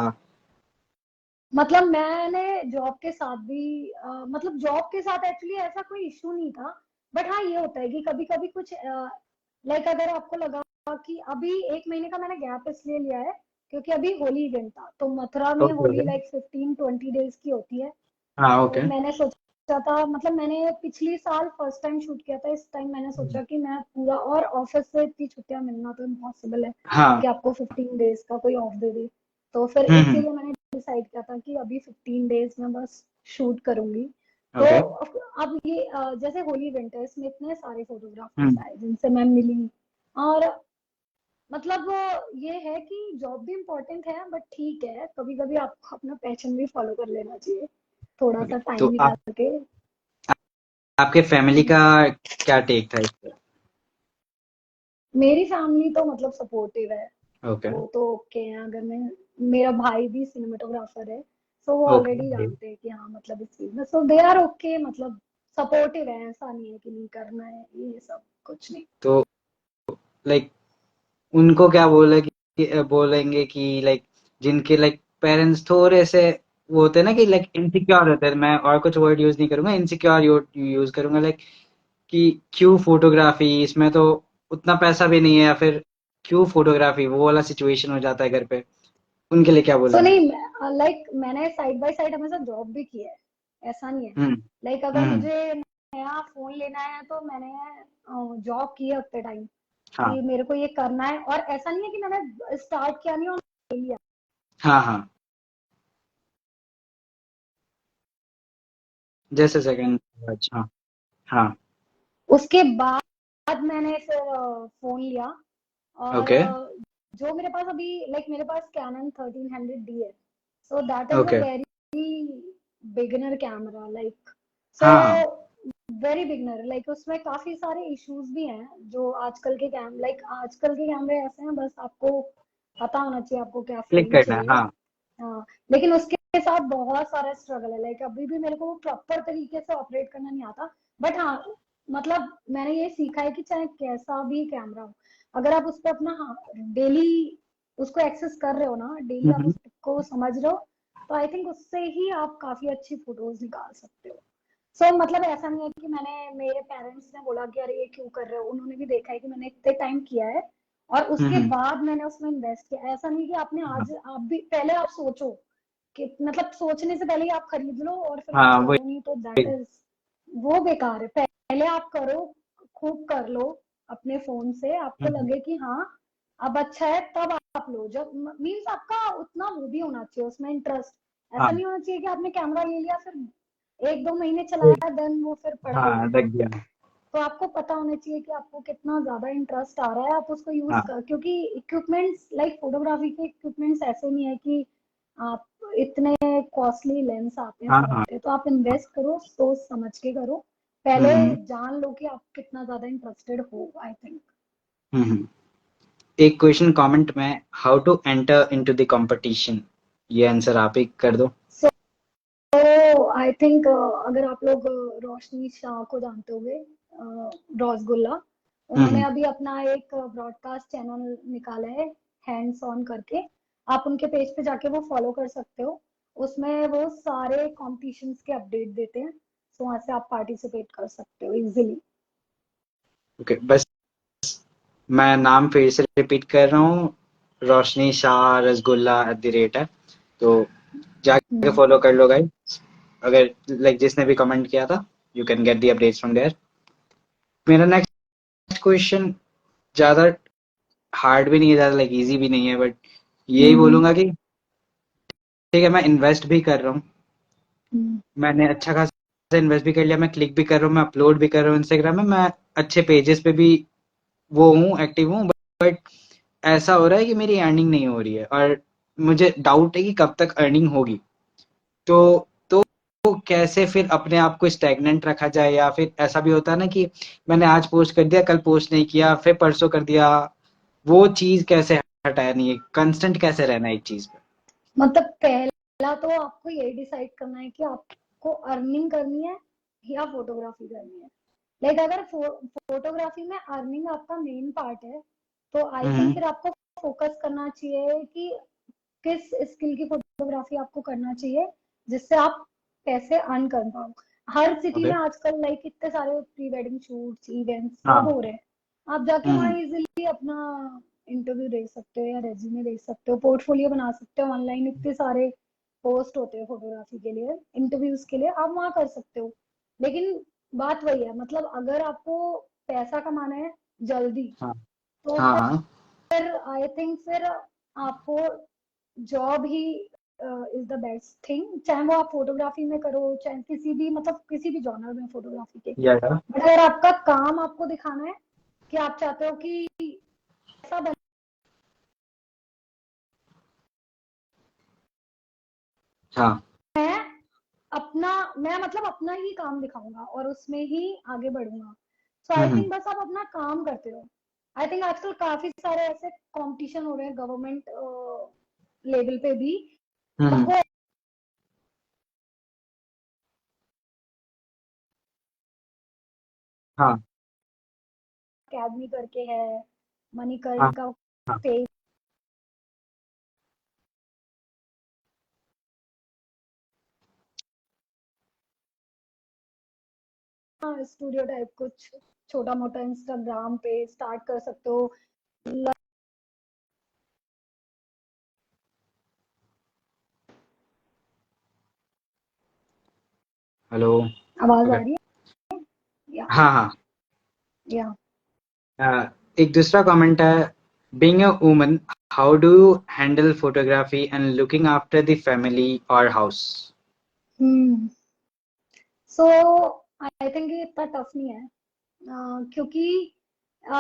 मतलब मैंने जॉब के साथ भी मतलब जॉब के साथ एक्चुअली ऐसा कोई इशू नहीं था, बट हाँ ये होता है कि कभी कभी कुछ लाइक अगर आपको लगा कि अभी 1 महीने का मैंने गैप इसलिए लिया है क्योंकि अभी होली इवेंट था, तो मथुरा में okay Holi okay. Like 15-20 days की होती है। हाँ तो ओके। मैंने सोचा था, मतलब मैंने पिछली साल फर्स्ट टाइम शूट किया था, इस टाइम मैंने सोचा कि मैं पूरा, और ऑफिस से इतनी छुट्टियां मिलना तो इम्पॉसिबल है हाँ कि आपको 15 डेज का कोई ऑफ दे दे, तो फिर हम्म। इसीलिए मैंने डिसाइड किया था कि अभी 15 डेज में बस शूट करूंगी। तो ओके। अब ये जैसे होली इवेंट है, इसमें इतने सारे फोटोग्राफर्स हम्म आए जिनसे मैं मिली, और मतलब ये है कि जॉब भी इम्पोर्टेंट है, बट ठीक है कभी कभी आपको अपना पैशन भी फॉलो कर लेना चाहिए, थोड़ा ओके, सा टाइम तो आप निकाल के। आपके फैमिली का क्या टेक था इस पे? मेरी फैमिली तो मतलब सपोर्टिव है, ओके वो तो ओके है, अगर मैं, मेरा भाई भी सिनेमेटोग्राफर है, सो वो ऑलरेडी ओके। जानते हैं कि हाँ मतलब इस चीज में, सो दे आर ओके, मतलब सपोर्टिव है, ऐसा नहीं है कि नहीं करना है ये सब, कुछ नहीं। तो लाइक उनको क्या बोले कि बोलेंगे कि लाइक जिनके लाइक पेरेंट्स थोड़े से वो होते हैं ना कि लाइक इनसिक्योर होते हैं, मैं और कुछ वर्ड यूज नहीं करूंगा, इनसिक्योर यूज करूंगा, लाइक कि क्यों फोटोग्राफी, इसमें तो उतना पैसा भी नहीं है, या फिर क्यों फोटोग्राफी, वो वाला सिचुएशन हो जाता है घर पे, उनके लिए क्या सो बोलेंगे? नहीं, लाइक मैंने साइड बाय साइड हमेशा जॉब भी की है, ऐसा नहीं है। हम्म लाइक अगर हम्म मुझे नया फोन लेना है तो मैंने जॉब की है उतने टाइम हाँ कि मेरे को ये करना है, और ऐसा नहीं है कि मैंने स्टार्ट किया नहीं और ले लिया। हाँ हाँ। जैसे सेकंड। अच्छा। हाँ। उसके बाद मैंने फिर फोन लिया, और ओके जो मेरे पास अभी, लाइक मेरे पास कैनन 1300D है, so that is a okay. Very beginner camera like, so हाँ वेरी बिगनर, लाइक उसमें काफी सारे इश्यूज भी हैं जो आजकल के आजकल के कैमरे ऐसे हैं, बस आपको पता होना चाहिए आपको क्या क्लिक फ्रेम करना है, चाहिए। हाँ। हाँ, लेकिन उसके साथ बहुत सारा स्ट्रगल है, लाइक अभी भी मेरे को वो प्रॉपर तरीके से ऑपरेट करना नहीं आता। बट हाँ, मतलब मैंने ये सीखा है कि चाहे कैसा भी कैमरा हो, अगर आप उस पर अपना, हाँ, डेली उसको एक्सेस कर रहे हो ना, डेली आप हम्म। उसको समझ रहे हो, तो आई थिंक उससे ही आप काफी अच्छी फोटोज निकाल सकते हो। सो मतलब ऐसा नहीं है कि मैंने, मेरे पेरेंट्स ने बोला कि अरे ये क्यों कर रहे हो, उन्होंने भी देखा है कि मैंने इतने टाइम किया है और उसके हम्म। बाद मैंने उसमें इन्वेस्ट किया। ऐसा नहीं कि आपने हाँ आज, आप भी पहले आप सोचो कि मतलब सोचने से पहले ही आप खरीद लो और फिर कुछ हाँ, वही। करो नहीं, तो दैट इज, वो बेकार है। पहले आप करो, खूब कर लो अपने फोन से, आपको हम्म। लगे कि हाँ अब अच्छा है, तब आप लो। जब मीन्स आपका उतना वो भी होना चाहिए उसमें इंटरेस्ट, ऐसा हाँ नहीं होना चाहिए कि आपने कैमरा ले लिया फिर एक दो महीने चलाया देन वो फिर पड़ा ही हाँ, है। लग गया। तो आपको पता होना चाहिए कि आपको कितना ज्यादा इंटरेस्ट आ रहा है, आप उसको यूज हाँ कर, क्योंकि इक्विपमेंट्स लाइक फोटोग्राफी के इक्विपमेंट्स ऐसे नहीं है कि आप इतने कॉस्टली लेंस आते हैं, हाँ सब हाँ। आते हैं, तो आप इन्वेस्ट करो सोच समझ के करो, पहले हम्म। जान लो कि आप कितना ज्यादा इंटरेस्टेड हो, आई थिंक। हम्म। एक क्वेश्चन कमेंट में, how to enter into the competition, ये आंसर आप ही कर दो। सो आई थिंक अगर आप लोग रोशनी शाह को जानते होंगे, रोजगुल्ला, उन्होंने हम्म। अभी अपना एक ब्रॉडकास्ट चैनल निकाला है, हैंड्स ऑन करके। आप उनके पेज पे जाके वो फॉलो कर सकते हो, उसमें वो सारे कॉम्पिटिशन्स के अपडेट देते हैं, तो वहां से आप पार्टिसिपेट कर सकते हो इजीली। ओके, बस मैं नाम फिर से रिपीट कर रहा हूँ, रोशनी शाह रसगुल्ला @ है, तो जाके हम्म। फॉलो कर लो गाइस। अगर लाइक जिसने भी कमेंट किया था, you can get the updates from there. मेरा नेक्स्ट क्वेश्चन ज्यादा हार्ड भी नहीं है, ज्यादा लाइक इजी भी नहीं है, बट यही हम्म। बोलूंगा कि ठीक है, मैं इन्वेस्ट भी कर रहा हूँ, हम्म। मैंने अच्छा खासा इन्वेस्ट भी कर लिया, मैं क्लिक भी कर रहा हूँ, मैं अपलोड भी कर रहा हूँ इंस्टाग्राम में, मैं अच्छे पेजेस पे भी वो हूँ, एक्टिव हूँ, बट ऐसा हो रहा है कि मेरी अर्निंग नहीं हो रही है और मुझे डाउट है कि कब तक अर्निंग होगी। तो कैसे फिर अपने आप को स्टैग्नेंट रखा जाए, या फिर ऐसा भी होता है ना कि मैंने आज पोस्ट कर दिया, कल पोस्ट नहीं किया, फिर परसों कर दिया, वो चीज कैसे हटाया, नहीं है कंस्टेंट कैसे रहना है एक चीज पे। मतलब पहला तो आपको यही डिसाइड करना है कि आपको अर्निंग करनी है या फोटोग्राफी करनी है। लाइक अगर फोटोग्राफी में अर्निंग आपका मेन पार्ट है, तो आई थिंक हम्म। फिर आपको फोकस करना चाहिए कि किस स्किल की फोटोग्राफी आपको करना चाहिए जिससे आप पैसे अर्न कर पाओ। हर सिटी ओके। में आजकल लाइक इतने सारे प्री वेडिंग शूट्स इवेंट्स सब हाँ। हो रहे हैं, आप जाके हम्म। वहां इजीली अपना इंटरव्यू दे सकते हो या रेज्यूमे दे सकते हो, पोर्टफोलियो बना सकते हो, ऑनलाइन इतने सारे पोस्ट होते हैं फोटोग्राफी के लिए, इंटरव्यूज के लिए, आप वहां कर सकते हो। लेकिन बात वही है, मतलब अगर आपको पैसा कमाना है जल्दी, हाँ तो हाँ हाँ। फिर आई थिंक फिर आपको job he is the best thing, चाहे वो आप फोटोग्राफी में करो, चाहे किसी भी, मतलब किसी भी जॉनर में फोटोग्राफी के। या बट अगर आपका काम आपको दिखाना है कि आप चाहते हो कि ऐसा हाँ। मैं अपना, मैं मतलब अपना ही काम दिखाऊंगा और उसमें ही आगे बढ़ूंगा, सो आई हम्म। थिंक बस आप अपना काम करते रहो। आई थिंक आजकल काफी सारे ऐसे कंपटीशन हो रहे हैं गवर्नमेंट लेवल पे भी, हम्म। बट वो हाँ अकेडमी करके है, हाँ मणिकर्ण का हाँ। पेज, स्टूडियो टाइप कुछ छोटा मोटा इंस्टाग्राम पे स्टार्ट कर सकते हो। हेलो। आवाज ओके। आ रही है? या हाँ हाँ। या एक दूसरा कमेंट है, being a woman, how do you handle photography and looking after the family और हाउस। हम्म। सो आई थिंक ये इतना टफ नहीं है, क्योंकि अ,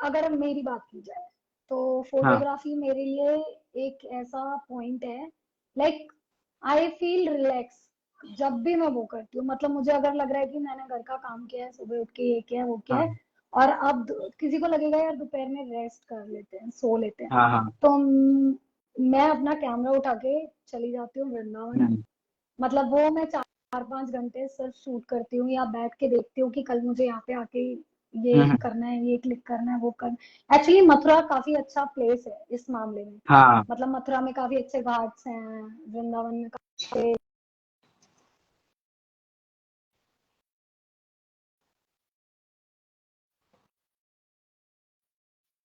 अगर मेरी बात की जाए तो हाँ। फोटोग्राफी मेरे लिए एक ऐसा पॉइंट है, लाइक आई फील रिलैक्स जब भी मैं वो करती हूँ, मतलब मुझे अगर लग रहा है कि मैंने घर का काम किया है, सुबह उठ के ये किया है वो किया हाँ है, और अब किसी को लगेगा यार दोपहर में रेस्ट कर लेते हैं, सो लेते हैं, हाँ हाँ। तो मैं अपना कैमरा उठा के चली जाती हूँ वृंदावन। हम्म, मतलब वो मैं 4-5 घंटे सिर्फ शूट करती हूँ, या बैठ के देखती हूँ कि कल मुझे यहाँ पे आके ये हम्म, करना है, ये क्लिक करना है, वो करना। एक्चुअली मथुरा काफी अच्छा प्लेस है इस मामले में। हाँ मतलब मथुरा में काफी अच्छे घाट्स हैं, वृंदावन में काफी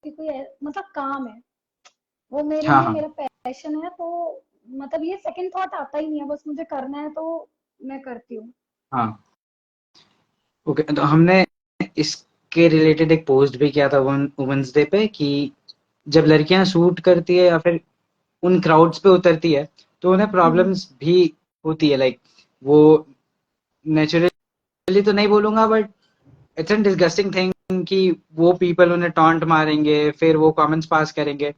कोई मतलब काम है, वो मेरे हाँ लिए हाँ मेरा पैशन है, तो मतलब ये सेकंड थॉट आता ही नहीं है, बस मुझे करना है तो मैं करती हूँ। हाँ। ओके, तो हमने इसके रिलेटेड एक पोस्ट भी किया था वुमेन्स डे पे कि जब लड़कियां शूट करती है या फिर उन क्राउड्स पे उतरती है तो उन्हें हम्म। प्रॉब्लम्स भी होती है, लाइक वो नेचुरली तो नहीं बोलूंगा but it's an disgusting thing कि वो पीपल उन्हें टॉन्ट मारेंगे, फिर वो कमेंट्स पास करेंगे।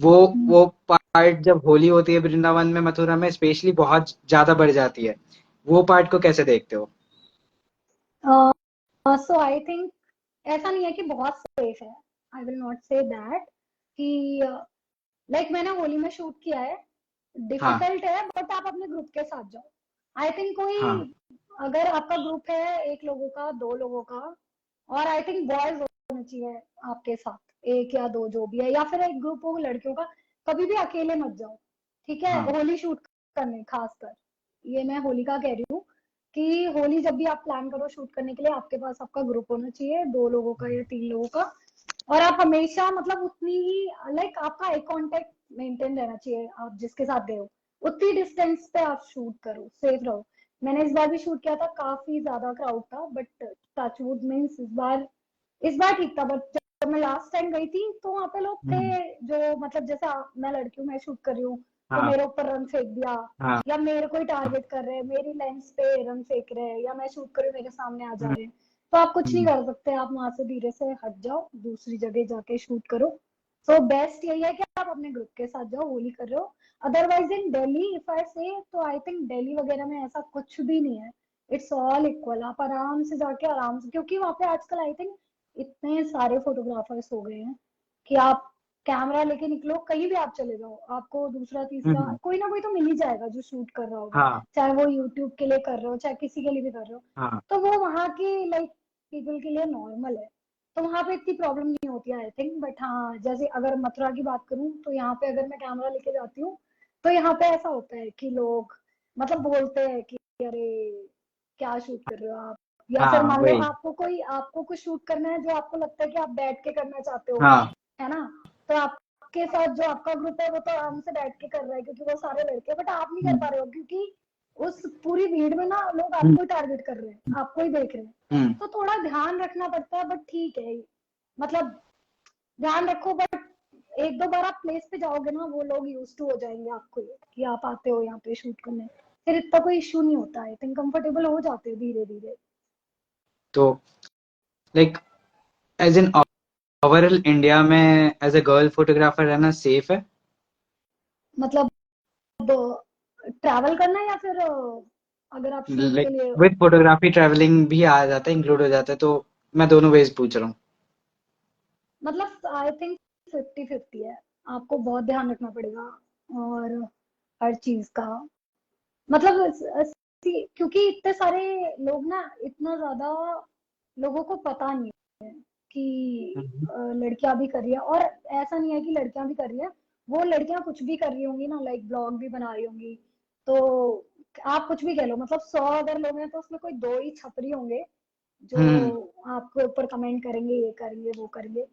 वो हम्म। वो पार्ट जब होली होती है वृंदावन में, मथुरा में स्पेशली, बहुत ज्यादा बढ़ जाती है। वो पार्ट को कैसे देखते हो? सो आई थिंक ऐसा नहीं है कि बहुत सेफ है, I will not say that कि लाइक मैंने होली में शूट किया है, हाँ डिफिकल्ट है बट आप अपने ग्रुप के साथ जाओ। आई थिंक कोई, हाँ। अगर आपका ग्रुप है एक लोगों का, दो लोगों का, और आई थिंक बॉयज होने चाहिए आपके साथ, एक या दो जो भी है, या फिर एक ग्रुप हो लड़कियों का, कभी भी अकेले मत जाओ। ठीक है, हाँ। होली शूट करने खासकर, ये मैं होली का कह रही हूँ कि होली जब भी आप प्लान करो शूट करने के लिए, आपके पास आपका ग्रुप होना चाहिए, 2 लोगों का या 3 लोगों का, और आप हमेशा मतलब उतनी ही, लाइक आपका आई कांटेक्ट मेंटेन रहना चाहिए, आप जिसके साथ गए हो उतनी डिस्टेंस पे आप शूट करो, सेफ रहो। मैंने इस बार भी शूट किया था, काफी ज्यादा क्राउड था, बट टचवुड मीन्स इस बार ठीक था, बट जब मैं लास्ट टाइम गई थी तो वहां पे लोग थे हम्म, जो, मतलब जैसे मैं लड़की हूँ, मैं शूट कर रही हूँ, तो हाँ मेरे ऊपर रंग फेंक दिया, हाँ। या मेरे को ही टारगेट कर रहे हैं, मेरी लेंस पे रंग फेंक रहे हैं, या मैं शूट कर रही हूँ मेरे सामने आ जा हम्म, रहे हैं, तो आप कुछ नहीं हम्म, कर सकते, आप वहां से धीरे से हट जाओ, दूसरी जगह जाके शूट करो। सो बेस्ट यही है कि आप अपने ग्रुप के साथ जाओ, होली कर रहे हो। Otherwise in Delhi if I से, तो आई थिंक दिल्ली वगैरह में ऐसा कुछ भी नहीं है, इट्स ऑल इक्वल, आप आराम से जाके आराम से, क्योंकि वहां पे आजकल आई थिंक इतने सारे फोटोग्राफर्स हो गए हैं कि आप कैमरा लेके निकलो, कहीं भी आप चले जाओ, आपको दूसरा तीसरा हम्म, कोई ना कोई तो मिल ही जाएगा जो शूट कर रहा होगा, हाँ चाहे वो यूट्यूब के लिए कर रहे हो, चाहे किसी के लिए भी कर रहे हो। हाँ। तो वो वहाँ की लाइक पीपल के लिए नॉर्मल है, तो वहाँ पे इतनी प्रॉब्लम नहीं होती है आई थिंक। बट हाँ, जैसे अगर मथुरा की बात करूँ, तो यहाँ पे अगर मैं कैमरा लेके जाती हूँ, तो यहाँ पे ऐसा होता है कि लोग मतलब बोलते हैं कि अरे क्या शूट कर रहे हो आप, या फिर हाँ मान लो वही। आपको कुछ शूट करना है जो आपको लगता है कि आप बैठ के करना चाहते हो, हाँ। है ना, तो आपके साथ जो आपका ग्रुप है वो तो आराम से बैठ के कर रहा है क्योंकि वो सारे लड़के, बट आप नहीं कर हम्म, पा रहे हो क्योंकि उस पूरी भीड़ में ना लोग हम्म, आपको ही टारगेट कर रहे हैं, आपको ही देख रहे हैं। हम्म, तो थोड़ा ध्यान रखना पड़ता है, बट ठीक है, मतलब ध्यान रखो, बट एक दो बार आप प्लेस पे जाओगे ना, वो लोग यूज टू हो जाएंगे आपको, ये कि आप आते हो यहाँ पे शूट करने, फिर इतना कोई इशू नहीं होता है, थिंक कंफर्टेबल हो जाते हैं धीरे धीरे। तो like as in overall India में एज अ गर्ल फोटोग्राफर रहना सेफ है? मतलब ट्रैवल करना या फिर अगर आप शूट के लाइक लिए, विद फोटोग्राफी ट्रैवलिंग भी आ जाता है, इंक्लूड हो जाता है, तो मैं दोनों वेज पूछ रहा हूँ। मतलब आई थिंक 50-50 है, आपको बहुत ध्यान रखना पड़ेगा, और हर चीज का, मतलब क्योंकि इतने सारे लोग ना, इतना ज्यादा लोगों को पता नहीं है कि हम्म, लड़कियां भी कर रही है, और ऐसा नहीं है कि लड़कियां भी कर रही है, वो लड़कियां कुछ भी कर रही होंगी ना, लाइक ब्लॉग भी बना रही होंगी, तो आप कुछ भी कह लो, मतलब 100 अगर लोग हैं तो उसमें कोई दो ही छपरी होंगे जो हम्म, आपके ऊपर कमेंट करेंगे, ये करेंगे वो करेंगे।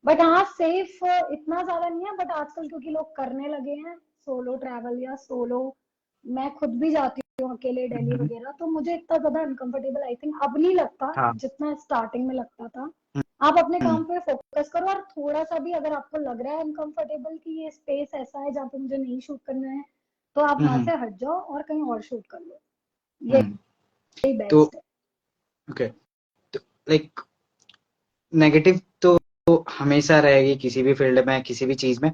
बट हाँ, सेफ इतना ज्यादा नहीं है, बट आजकल क्योंकि लोग करने लगे हैं सोलो ट्रैवल या सोलो, मैं खुद भी जाती हूँ अकेले दिल्ली हम्म, वगैरह, तो मुझे इतना ज्यादा अनकंफर्टेबल आई थिंक अब नहीं लगता हाँ। जितना स्टार्टिंग में लगता था। आप अपने हम्म, काम पे फोकस करो, और थोड़ा सा भी अगर आपको लग रहा है अनकंफर्टेबल कि ये स्पेस ऐसा है जहाँ पे मुझे नहीं शूट करना है, तो आप वहां हम्म, से हट जाओ और कहीं और शूट कर लो, हम्म। यही तो बेस्ट है। ओके, तो लाइक नेगेटिव तो हमेशा रहेगी किसी भी फील्ड में, किसी भी चीज में।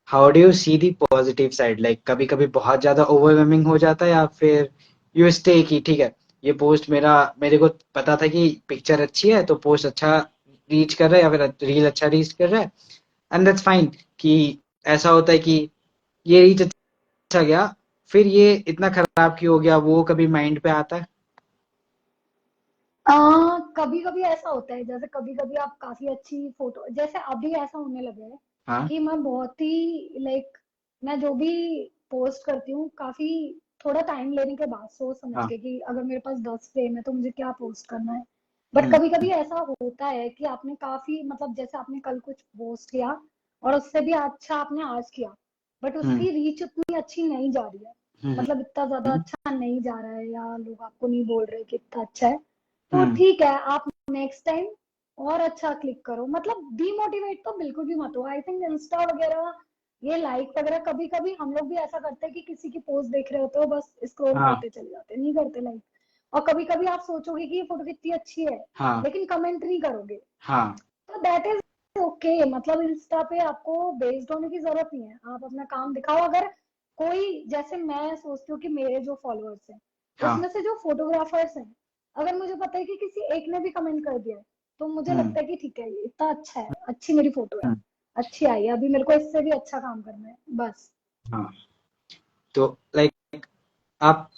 How do you see the positive side? Like कभी कभी बहुत ज्यादा ओवरवेलमिंग हो जाता है, या फिर यू स्टे की ठीक है, ये पोस्ट मेरे को पता था कि पिक्चर अच्छी है तो पोस्ट अच्छा रीच कर रहा है या फिर रील अच्छा रीच कर रहा है, एंड दैट्स फाइन। कि ऐसा होता है कि ये रीच अच्छा गया, फिर ये इतना खराब क्यों हो गया, वो कभी माइंड पे आता है। कभी कभी ऐसा होता है, जैसे कभी कभी आप काफी अच्छी फोटो, जैसे अभी ऐसा होने लगा है हाँ कि मैं बहुत ही लाइक, मैं जो भी पोस्ट करती हूँ काफी थोड़ा टाइम लेने के बाद सोच समझ हाँ। के कि अगर मेरे पास 10 फ्रेम है तो मुझे क्या पोस्ट करना है। बट हम्म। कभी कभी ऐसा होता है कि आपने काफी मतलब जैसे आपने कल कुछ पोस्ट किया और उससे भी अच्छा आपने आज किया, बट हम्म। उसकी रीच उतनी अच्छी नहीं जा रही है, हम्म। मतलब इतना ज्यादा हम्म। अच्छा नहीं जा रहा है या लोग आपको नहीं बोल रहे कि इतना अच्छा है, तो हम्म। ठीक है, आप नेक्स्ट टाइम और अच्छा क्लिक करो। मतलब डीमोटिवेट तो बिल्कुल भी मत हो। आई थिंक इंस्टा वगैरह ये लाइक वगैरह, कभी कभी हम लोग भी ऐसा करते हैं कि किसी की पोस्ट देख रहे होते हो बस स्क्रॉल हाँ करते चले जाते हैं, नहीं करते लाइक। और कभी कभी आप सोचोगे कि ये फोटो कितनी अच्छी है हाँ लेकिन कमेंट नहीं करोगे, हाँ। तो दैट इज ओके। मतलब इंस्टा पे आपको बेस्ड होने की जरूरत नहीं है, आप अपना काम दिखाओ। अगर कोई, जैसे मैं सोचती हूँ कि मेरे जो फॉलोअर्स हैं हाँ। उसमें से जो फोटोग्राफर्स हैं, अगर मुझे पता है कि किसी एक ने भी कमेंट कर दिया है तो मुझे हम्म। लगता है कि ठीक है, ये इतना अच्छा है, अच्छी मेरी फोटो है, हम्म। अच्छी आई है, अभी मेरे को इससे भी अच्छा काम करना है बस। हाँ। तो लाइक आप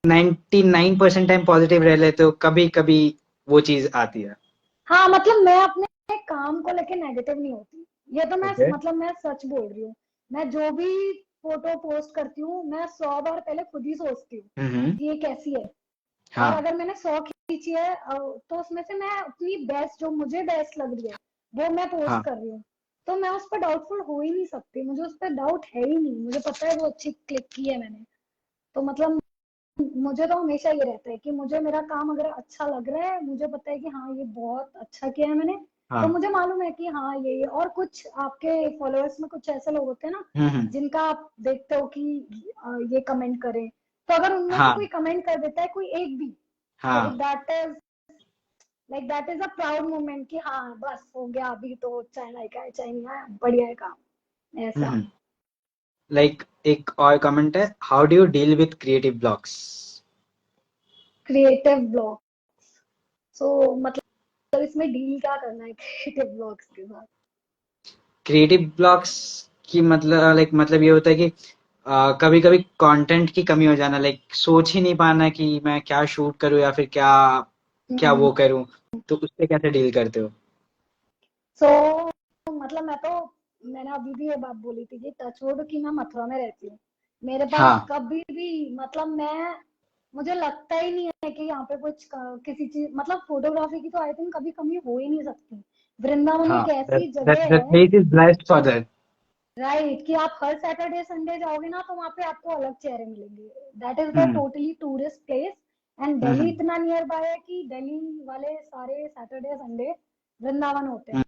99% टाइम पॉजिटिव रह लेते हो, कभी कभी वो चीज आती है। हाँ, मतलब मैं अपने काम को लेके नेगेटिव नहीं होती, ये तो मैं ओके। मतलब मैं सच बोल रही हूँ। मैं जो भी फोटो पोस्ट करती हूँ मैं 100 बार पहले खुद ही सोचती हूँ हम्म। कि ये कैसी है। और हाँ अगर मैंने 100 खींची है तो उसमें से मैं अपनी बेस्ट, जो मुझे बेस्ट लग रही है वो मैं पोस्ट हाँ। कर रही हूँ, तो मैं उस पर डाउटफुल हो ही नहीं सकती, मुझे उस पर डाउट है ही नहीं, मुझे पता है वो अच्छी क्लिक की है मैंने। तो मतलब मुझे तो हमेशा ये रहता है कि मुझे मेरा काम अगर अच्छा लग रहा है, मुझे पता है कि हाँ ये बहुत अच्छा किया है मैंने, तो हाँ। मुझे मालूम है कि हाँ ये। और कुछ आपके फॉलोअर्स में कुछ ऐसे लोग होते हैं ना हम्म। जिनका आप देखते हो कि ये कमेंट करें, तो अगर उनमें से हाँ कोई कमेंट कर देता है, कोई एक भी, तो हाँ। That is a proud moment कि हाँ बस हो गया, अभी तो चाहे लाइक आए चाहे नहीं आए, बढ़िया है काम, ऐसा। हम्म। लाइक एक और कमेंट है, how do you deal with creative blocks. Creative blog, so मतलब इसमें डील क्या करना है क्रिएटिव ब्लॉग्स के साथ? क्रिएटिव ब्लॉक्स की मतलब लाइक मतलब ये होता है कि कभी कभी कंटेंट की कमी हो जाना, लाइक सोच ही नहीं पाना कि मैं क्या शूट करूं या फिर क्या क्या हम्म। वो करूं, तो उससे कैसे डील करते हो। सो मतलब मैंने अभी भी ये बात बोली थी कि टचवुड की मैं मथुरा में रहती हूँ, मेरे पास हाँ कभी भी मतलब मुझे लगता ही नहीं है कि यहाँ पे किसी चीज मतलब फोटोग्राफी की तो आई थिंक कभी कमी हो ही नहीं सकती। वृंदावन हाँ, एक दैट ऐसी दैट जगह दैट है, place is blessed for that. Right, कि आप हर सैटरडे संडे जाओगे ना तो वहाँ पे आपको अलग चेहरे मिलेंगे। दैट इज द हम्म। Totally tourist place. And Delhi हम्म। इतना नियर बाय है कि दिल्ली वाले सारे सैटरडे संडे वृंदावन होते हैं। हम्म।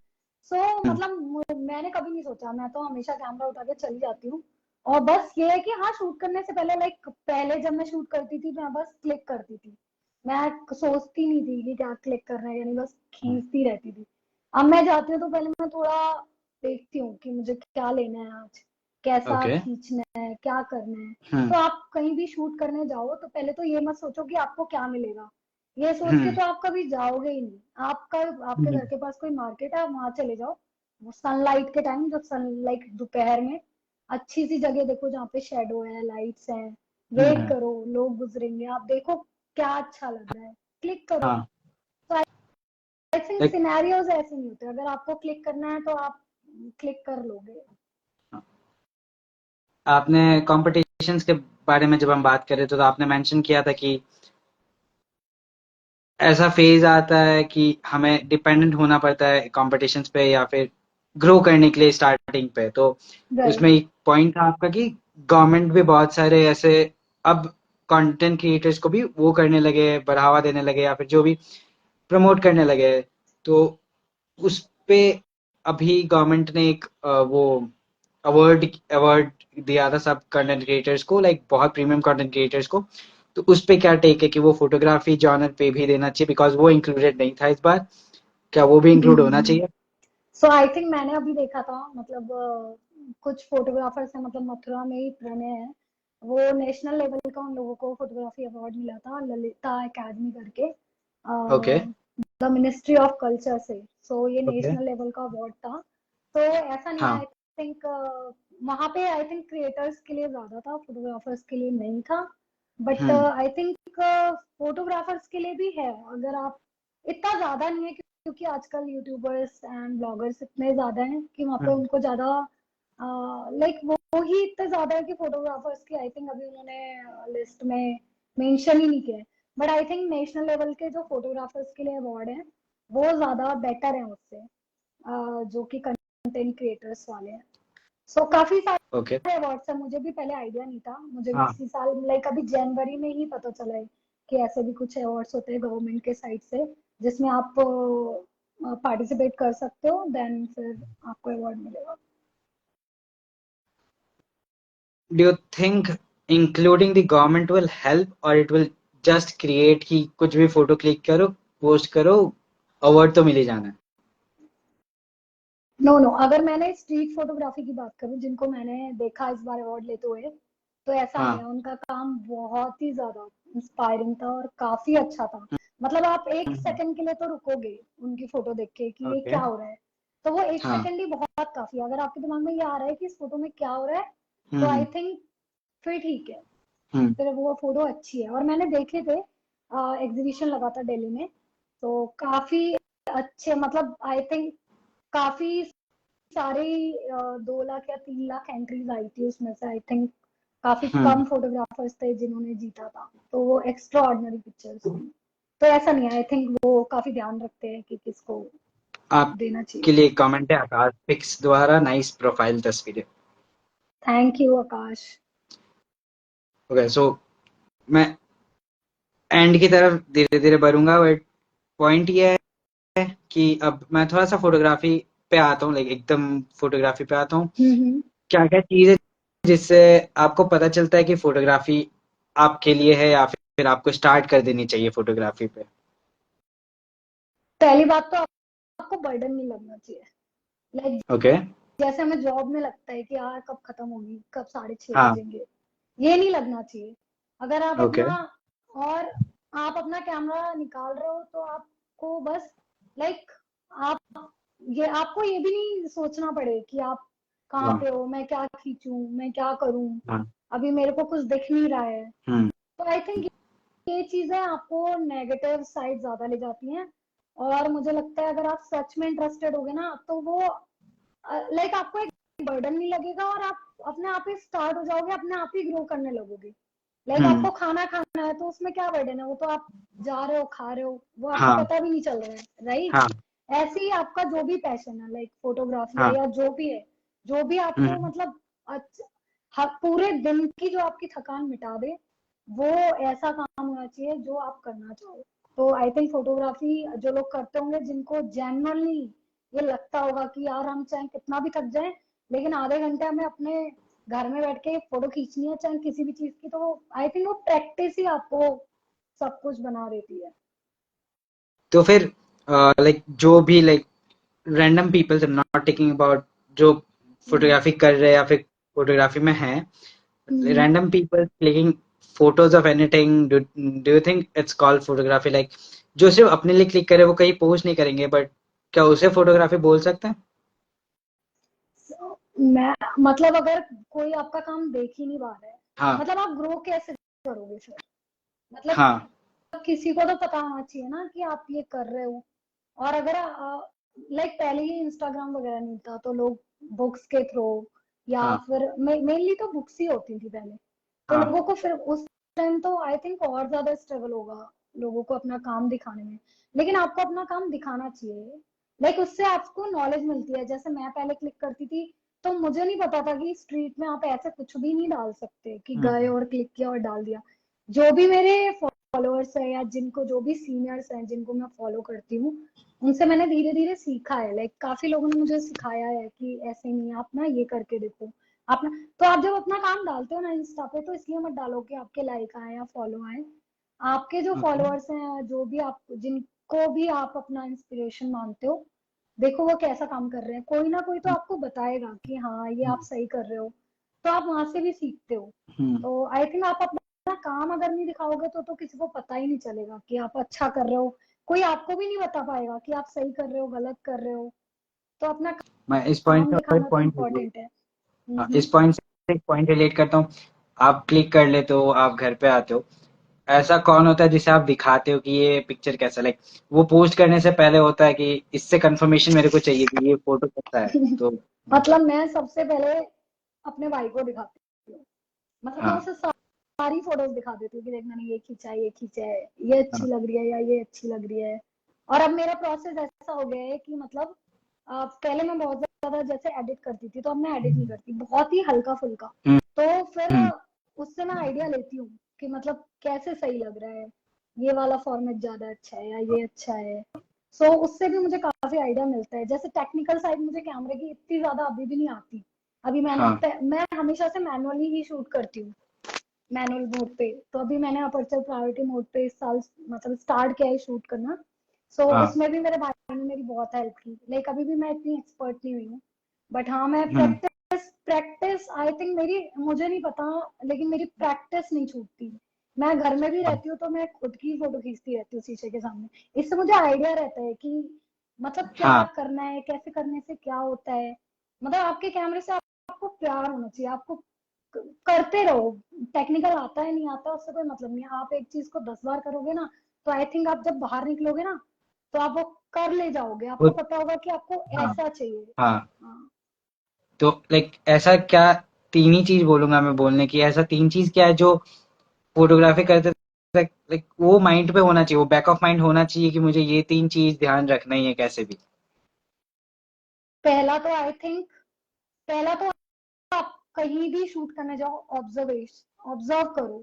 सो मतलब मैंने कभी नहीं सोचा, मैं तो हमेशा कैमरा उठा के चली जाती हूँ। और बस ये है कि हाँ, शूट करने से पहले लाइक पहले जब मैं शूट करती थी मैं बस क्लिक करती थी, मैं सोचती नहीं थी कि क्या क्लिक करना है, यानी बस खींचती रहती थी। अब मैं जाती हूँ तो पहले मैं थोड़ा देखती हूँ कि मुझे क्या लेना है आज, कैसा ओके। खींचना है, क्या करना है। हम्म। तो आप कहीं भी शूट करने जाओ तो पहले तो ये मत सोचो कि आपको क्या मिलेगा, ये सोच के हम्म। तो आप कभी जाओगे ही नहीं। आपका आपके हम्म। घर के पास कोई मार्केट है, आप वहां चले जाओ, वो सनलाइट के टाइम, जब सन लाइक दोपहर में अच्छी सी जगह देखो जहाँ पे शेडो है, लाइट्स है, वेट हम्म। करो, लोग गुजरेंगे, आप देखो क्या अच्छा लग रहा है, क्लिक करो। हाँ तो आई थिंक लाइक सिनेरियोज ऐसे नहीं होते, अगर आपको क्लिक करना है तो आप क्लिक कर लोगे। आपने कॉम्पिटिशन्स के बारे में जब हम बात कर रहे थे तो आपने मेंशन किया था कि ऐसा फेज आता है कि हमें डिपेंडेंट होना पड़ता है कॉम्पिटिशन्स पे या फिर ग्रो करने के लिए स्टार्टिंग पे, तो उसमें राइट। एक पॉइंट था आपका कि गवर्नमेंट भी बहुत सारे ऐसे अब कंटेंट क्रिएटर्स को भी वो करने लगे, बढ़ावा देने लगे या फिर जो भी प्रमोट करने लगे, तो उस पे अभी गवर्नमेंट ने एक वो अवार्ड अवार्ड दिया था सब कंटेंट क्रिएटर्स को, लाइक बहुत प्रीमियम कंटेंट क्रिएटर्स को। तो उस पे क्या टेक है कि वो फोटोग्राफी जॉनर पे भी देना चाहिए, बिकॉज वो इंक्लूडेड नहीं था इस बार, क्या वो भी इंक्लूड होना चाहिए। सो आई थिंक मैंने अभी देखा था, मतलब कुछ फोटोग्राफर्स हैं, मतलब मथुरा में ही प्रणय है, वो नेशनल लेवल का उन लोगों को फोटोग्राफी अवार्ड मिला था ललिता एकेडमी करके, okay. The ministry of culture से। सो ये ओके। नेशनल लेवल का अवार्ड था। तो ऐसा नहीं है, हाँ। आई थिंक वहाँ पे आई थिंक क्रिएटर्स के लिए ज्यादा था, फोटोग्राफर्स के लिए नहीं था। But hmm. I think photographers के लिए भी है, अगर आप, इतना ज्यादा नहीं है क्योंकि आजकल यूट्यूबर्स एंड ब्लॉगर्स इतने ज्यादा हैं कि वहाँ पे हम्म। उनको ज्यादा लाइक वो ही इतने ज्यादा है कि फोटोग्राफर्स की आई थिंक अभी उन्होंने लिस्ट में मेंशन ही नहीं किया है। But I think national level के जो फोटोग्राफर्स के लिए अवार्ड है वो ज्यादा बेटर है उससे, जो कि कंटेंट क्रिएटर्स वाले हैं। सो काफी ओके। सारे अवार्ड्स है, मुझे भी पहले आइडिया नहीं था, मुझे भी हाँ। इसी साल लाइक अभी जनवरी में ही पता चला है कि ऐसे भी कुछ अवार्ड्स होते हैं गवर्नमेंट के साइड से, जिसमें आप पार्टिसिपेट कर सकते हो, देन फिर आपको अवार्ड मिलेगा। Do you think including the government will help और इट विल जस्ट क्रिएट कि कुछ भी फोटो क्लिक करो, पोस्ट करो, अवार्ड तो मिल ही जाना है? नो नो, अगर मैंने स्ट्रीट फोटोग्राफी की बात करूं जिनको मैंने देखा इस बार अवार्ड लेते हुए, तो ऐसा नहीं है, हाँ। उनका काम बहुत ही ज्यादा इंस्पायरिंग था और काफी अच्छा था। मतलब आप एक हम्म। सेकंड के लिए तो रुकोगे उनकी फोटो देख के कि ये ओके। क्या हो रहा है। तो वो एक हाँ। सेकंड ही बहुत काफी है, अगर आपके दिमाग में ये आ रहा है कि इस फोटो में क्या हो रहा है, तो आई हम्म। थिंक फिर ठीक है, हम्म। फिर वो फोटो अच्छी है। और मैंने देखे थे, एग्जीबिशन लगा था दिल्ली में, तो काफी अच्छे, मतलब आई थिंक काफी सारे 2 लाख या 3 लाख एंट्रीज आई थी उसमें से, आई थिंक काफी हम्म। कम फोटोग्राफर्स थे जिन्होंने जीता था, तो वो एक्स्ट्रा ऑर्डिनरी पिक्चर्स थी। तो ऐसा नहीं है, आई थिंक वो काफी ध्यान रखते हैं कि किसको देना आपके चाहिए। लिए कमेंट है आकाश पिक्स द्वारा, नाइस प्रोफाइल तस्वीरें। Thank you Akash. ओके, सो मैं एंड की तरफ धीरे धीरे बढ़ूंगा, बट पॉइंट ये है कि अब मैं थोड़ा सा फोटोग्राफी पे आता हूँ, लाइक एकदम फोटोग्राफी पे आता हूँ। हम्म। क्या क्या चीजें जिससे आपको पता चलता है कि फोटोग्राफी आपके लिए है, या फिर आपको स्टार्ट कर देनी चाहिए फोटोग्राफी पे? पहली बात तो आपको बर्डन नहीं लगना चाहिए, लाइक ओके। जैसे हमें जॉब में लगता है कि यार कब खत्म होगी, कब 6:30 हाँ। बजेंगे, ये नहीं लगना चाहिए। अगर आप ओके। अपना, और आप अपना कैमरा निकाल रहे हो तो आपको बस लाइक आप, ये आपको ये भी नहीं सोचना पड़े कि आप कहाँ हाँ। पे हो, मैं क्या खींचूं, मैं क्या करूं, हाँ। अभी मेरे को कुछ दिख नहीं रहा है। हम्म। तो आई थिंक ये चीजें आपको नेगेटिव साइड ज्यादा ले जाती हैं। और मुझे लगता है अगर आप सच में इंटरेस्टेड होगे ना तो वो लाइक आपको एक बर्डन नहीं लगेगा, और आप अपने आप ही स्टार्ट हो जाओगे, अपने आप ही ग्रो करने लगोगे। लाइक हम्म। आपको खाना खाना है तो उसमें क्या बर्डन है, वो तो आप जा रहे हो खा रहे हो, वो आपको हाँ। पता भी नहीं चल रहा है, राइट। हाँ। ऐसे ही आपका जो भी पैशन है, लाइक फोटोग्राफी है हाँ। या जो भी है, जो भी आपको हम्म। मतलब पूरे दिन की जो आपकी थकान मिटा दे, वो ऐसा काम होना चाहिए जो आप करना चाहो। तो आई थिंक फोटोग्राफी जो लोग करते होंगे जिनको जेन्युइनली ये लगता होगा कि यार हम चाहे कितना भी थक जाए लेकिन आधे घंटे हमें अपने घर में बैठ के फोटो खींचनी है चाहे किसी भी चीज की, तो आई थिंक वो प्रैक्टिस ही आपको सब कुछ बना देती है। तो फिर लाइक जो भी like random peoples, I am not taking about जो हम्म। फोटोग्राफी कर रहे हैं या फिर फोटोग्राफी में हैं, हम्म। random people clicking photos of anything, do you think it's called photography? like जो सिर्फ अपने लिए क्लिक करे वो कहीं पोस्ट नहीं करेंगे, बट क्या उसे फोटोग्राफी बोल सकते हैं? मैं मतलब अगर कोई आपका काम देख ही नहीं पा रहा है, हाँ। मतलब आप ग्रो कैसे करोगे फिर, मतलब हाँ। किसी को तो पता होना चाहिए ना कि आप ये कर रहे हो। और अगर लाइक पहले ही इंस्टाग्राम वगैरह नहीं था तो लोग बुक्स के थ्रू या हाँ। फिर मेनली तो बुक्स ही होती थी पहले, तो हाँ। लोगों को फिर उस टाइम तो आई थिंक और ज्यादा स्ट्रगल होगा लोगों को अपना काम दिखाने में। लेकिन आपको अपना काम दिखाना चाहिए, लाइक उससे आपको नॉलेज मिलती है। जैसे मैं पहले क्लिक करती थी तो मुझे नहीं पता था कि स्ट्रीट में आप ऐसे कुछ भी नहीं डाल सकते कि गए हम्म। और क्लिक किया और डाल दिया। जो भी मेरे फॉलोअर्स है या जिनको जो भी सीनियर्स हैं जिनको मैं फॉलो करती हूँ, उनसे मैंने धीरे धीरे सीखा है, लाइक काफी लोगों ने मुझे सिखाया है कि ऐसे नहीं, आप ना ये करके देखो, आप ना। तो आप जब अपना काम डालते हो ना इंस्टा पे तो इसलिए मत डालो कि आपके लाइक आए या फॉलो आए। आपके जो ओके। फॉलोअर्स हैं, जो भी आप, जिनको भी आप अपना इंस्पिरेशन मानते हो, देखो वो कैसा काम कर रहे हैं, कोई ना कोई तो आपको बताएगा कि हाँ ये आप सही कर रहे हो। तो आप वहां से भी सीखते हो। हम्म। तो आई थिंक आप अपना काम अगर नहीं दिखाओगे तो किसी को पता ही नहीं चलेगा कि आप अच्छा कर रहे हो। कोई आपको भी नहीं बता पाएगा कि आप सही कर रहे हो गलत कर रहे हो। तो अपना मैं इस पॉइंट काम पे और एक दिखाना तो पॉइंट, इम्पोर्टेंट है। हाँ, इस पॉइंट से एक पॉइंट रिलेट करता हूँ। आप क्लिक कर लेते हो, आप घर पे आते हो, ऐसा कौन होता है जिसे आप दिखाते हो कि ये पिक्चर कैसा, लाइक वो पोस्ट करने से पहले होता है कि इससे कंफर्मेशन मेरे को चाहिए कि ये फोटो कैसा है, तो मतलब मैं सबसे पहले अपने भाई को दिखाती हूँ। मतलब मैं हाँ उसे सारी फोटोज दिखा देती हूँ कि देख मैंने ये खींचा है, ये अच्छी हाँ। लग रही है या ये अच्छी लग रही है। और अब मेरा प्रोसेस ऐसा हो गया है कि मतलब पहले मैं बहुत ज्यादा जैसे एडिट करती थी, तो अब मैं एडिट नहीं करती, बहुत ही हल्का फुल्का। हम्म। तो फिर हम्म। उससे मैं आइडिया लेती हूँ कि मतलब कैसे सही लग रहा है, ये वाला फॉर्मेट ज्यादा अच्छा है या ये अच्छा है। सो उससे भी मुझे काफी आइडिया मिलता है। जैसे टेक्निकल साइड मुझे कैमरे की इतनी ज्यादा अभी भी नहीं आती। अभी हाँ मैं हमेशा से मैनुअली ही शूट करती हूँ, मैनुअल मोड पे। तो अभी मैंने अपर्चर प्रायोरिटी मोड पे इस साल मतलब स्टार्ट किया है शूट करना। सो हाँ। उसमें भी मेरे भाई ने मेरी बहुत हेल्प की। लाइक अभी भी मैं इतनी एक्सपर्ट नहीं हुई हूँ, बट हाँ मैं हम्म। प्रैक्टिस प्रैक्टिस आई थिंक मेरी, मुझे नहीं पता, लेकिन मेरी प्रैक्टिस नहीं छूटती। मैं घर में भी हाँ रहती हूँ तो मैं खुद की फोटो खींचती रहती हूँ शीशे के सामने। इससे मुझे आइडिया रहता है कि मतलब क्या हाँ। करना है, कैसे करने से क्या होता है। मतलब आपके कैमरे से आपको प्यार होना चाहिए, आपको करते रहो। टेक्निकल आता है नहीं आता उससे कोई मतलब नहीं है। आप एक चीज को 10 बार करोगे ना, तो आई थिंक आप जब बाहर निकलोगे ना, तो आप वो कर ले जाओगे। वो आपको पता होगा कि आपको हाँ ऐसा चाहिए। हाँ। हाँ। तो लाइक ऐसा क्या, तीन ही चीज बोलूंगा मैं बोलने की, ऐसा तीन चीज क्या है जो फोटोग्राफी करते, लाइक वो माइंड पे होना चाहिए, वो बैक ऑफ माइंड होना चाहिए कि मुझे ये तीन चीज ध्यान रखना ही है कैसे भी। पहला तो आई थिंक, पहला तो आप कहीं भी शूट करने जाओ, ऑब्जर्व करो।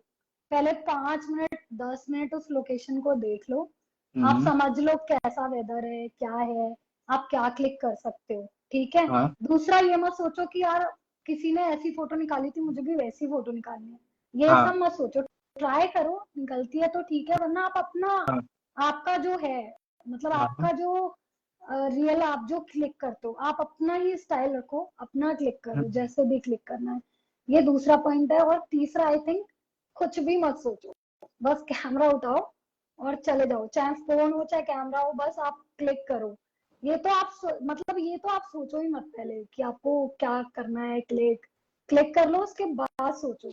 पहले 5 मिनट 10 मिनट उस लोकेशन को देख लो। आप हम्म। समझ लो कैसा वेदर है, क्या है, आप क्या क्लिक कर सकते हो। ठीक है। हाँ दूसरा ये मत सोचो कि यार किसी ने ऐसी फोटो निकाली थी, मुझे भी वैसी फोटो निकालनी है। ये सब हाँ मत सोचो। ट्राई करो, निकलती है तो ठीक है, वरना आप अपना, हाँ आपका जो है, मतलब हाँ। आपका जो रियल आप जो क्लिक करते हो, आप अपना ही स्टाइल रखो, अपना क्लिक करो हम्म। जैसे भी क्लिक करना है। ये दूसरा पॉइंट है। और तीसरा आई थिंक, कुछ भी मत सोचो, बस कैमरा उठाओ और चले जाओ। चाहे फोन हो चाहे कैमरा हो, बस आप क्लिक करो। ये तो आप मतलब ये तो आप सोचो ही मत पहले कि आपको क्या करना है। क्लिक क्लिक कर लो, उसके बाद सोचो।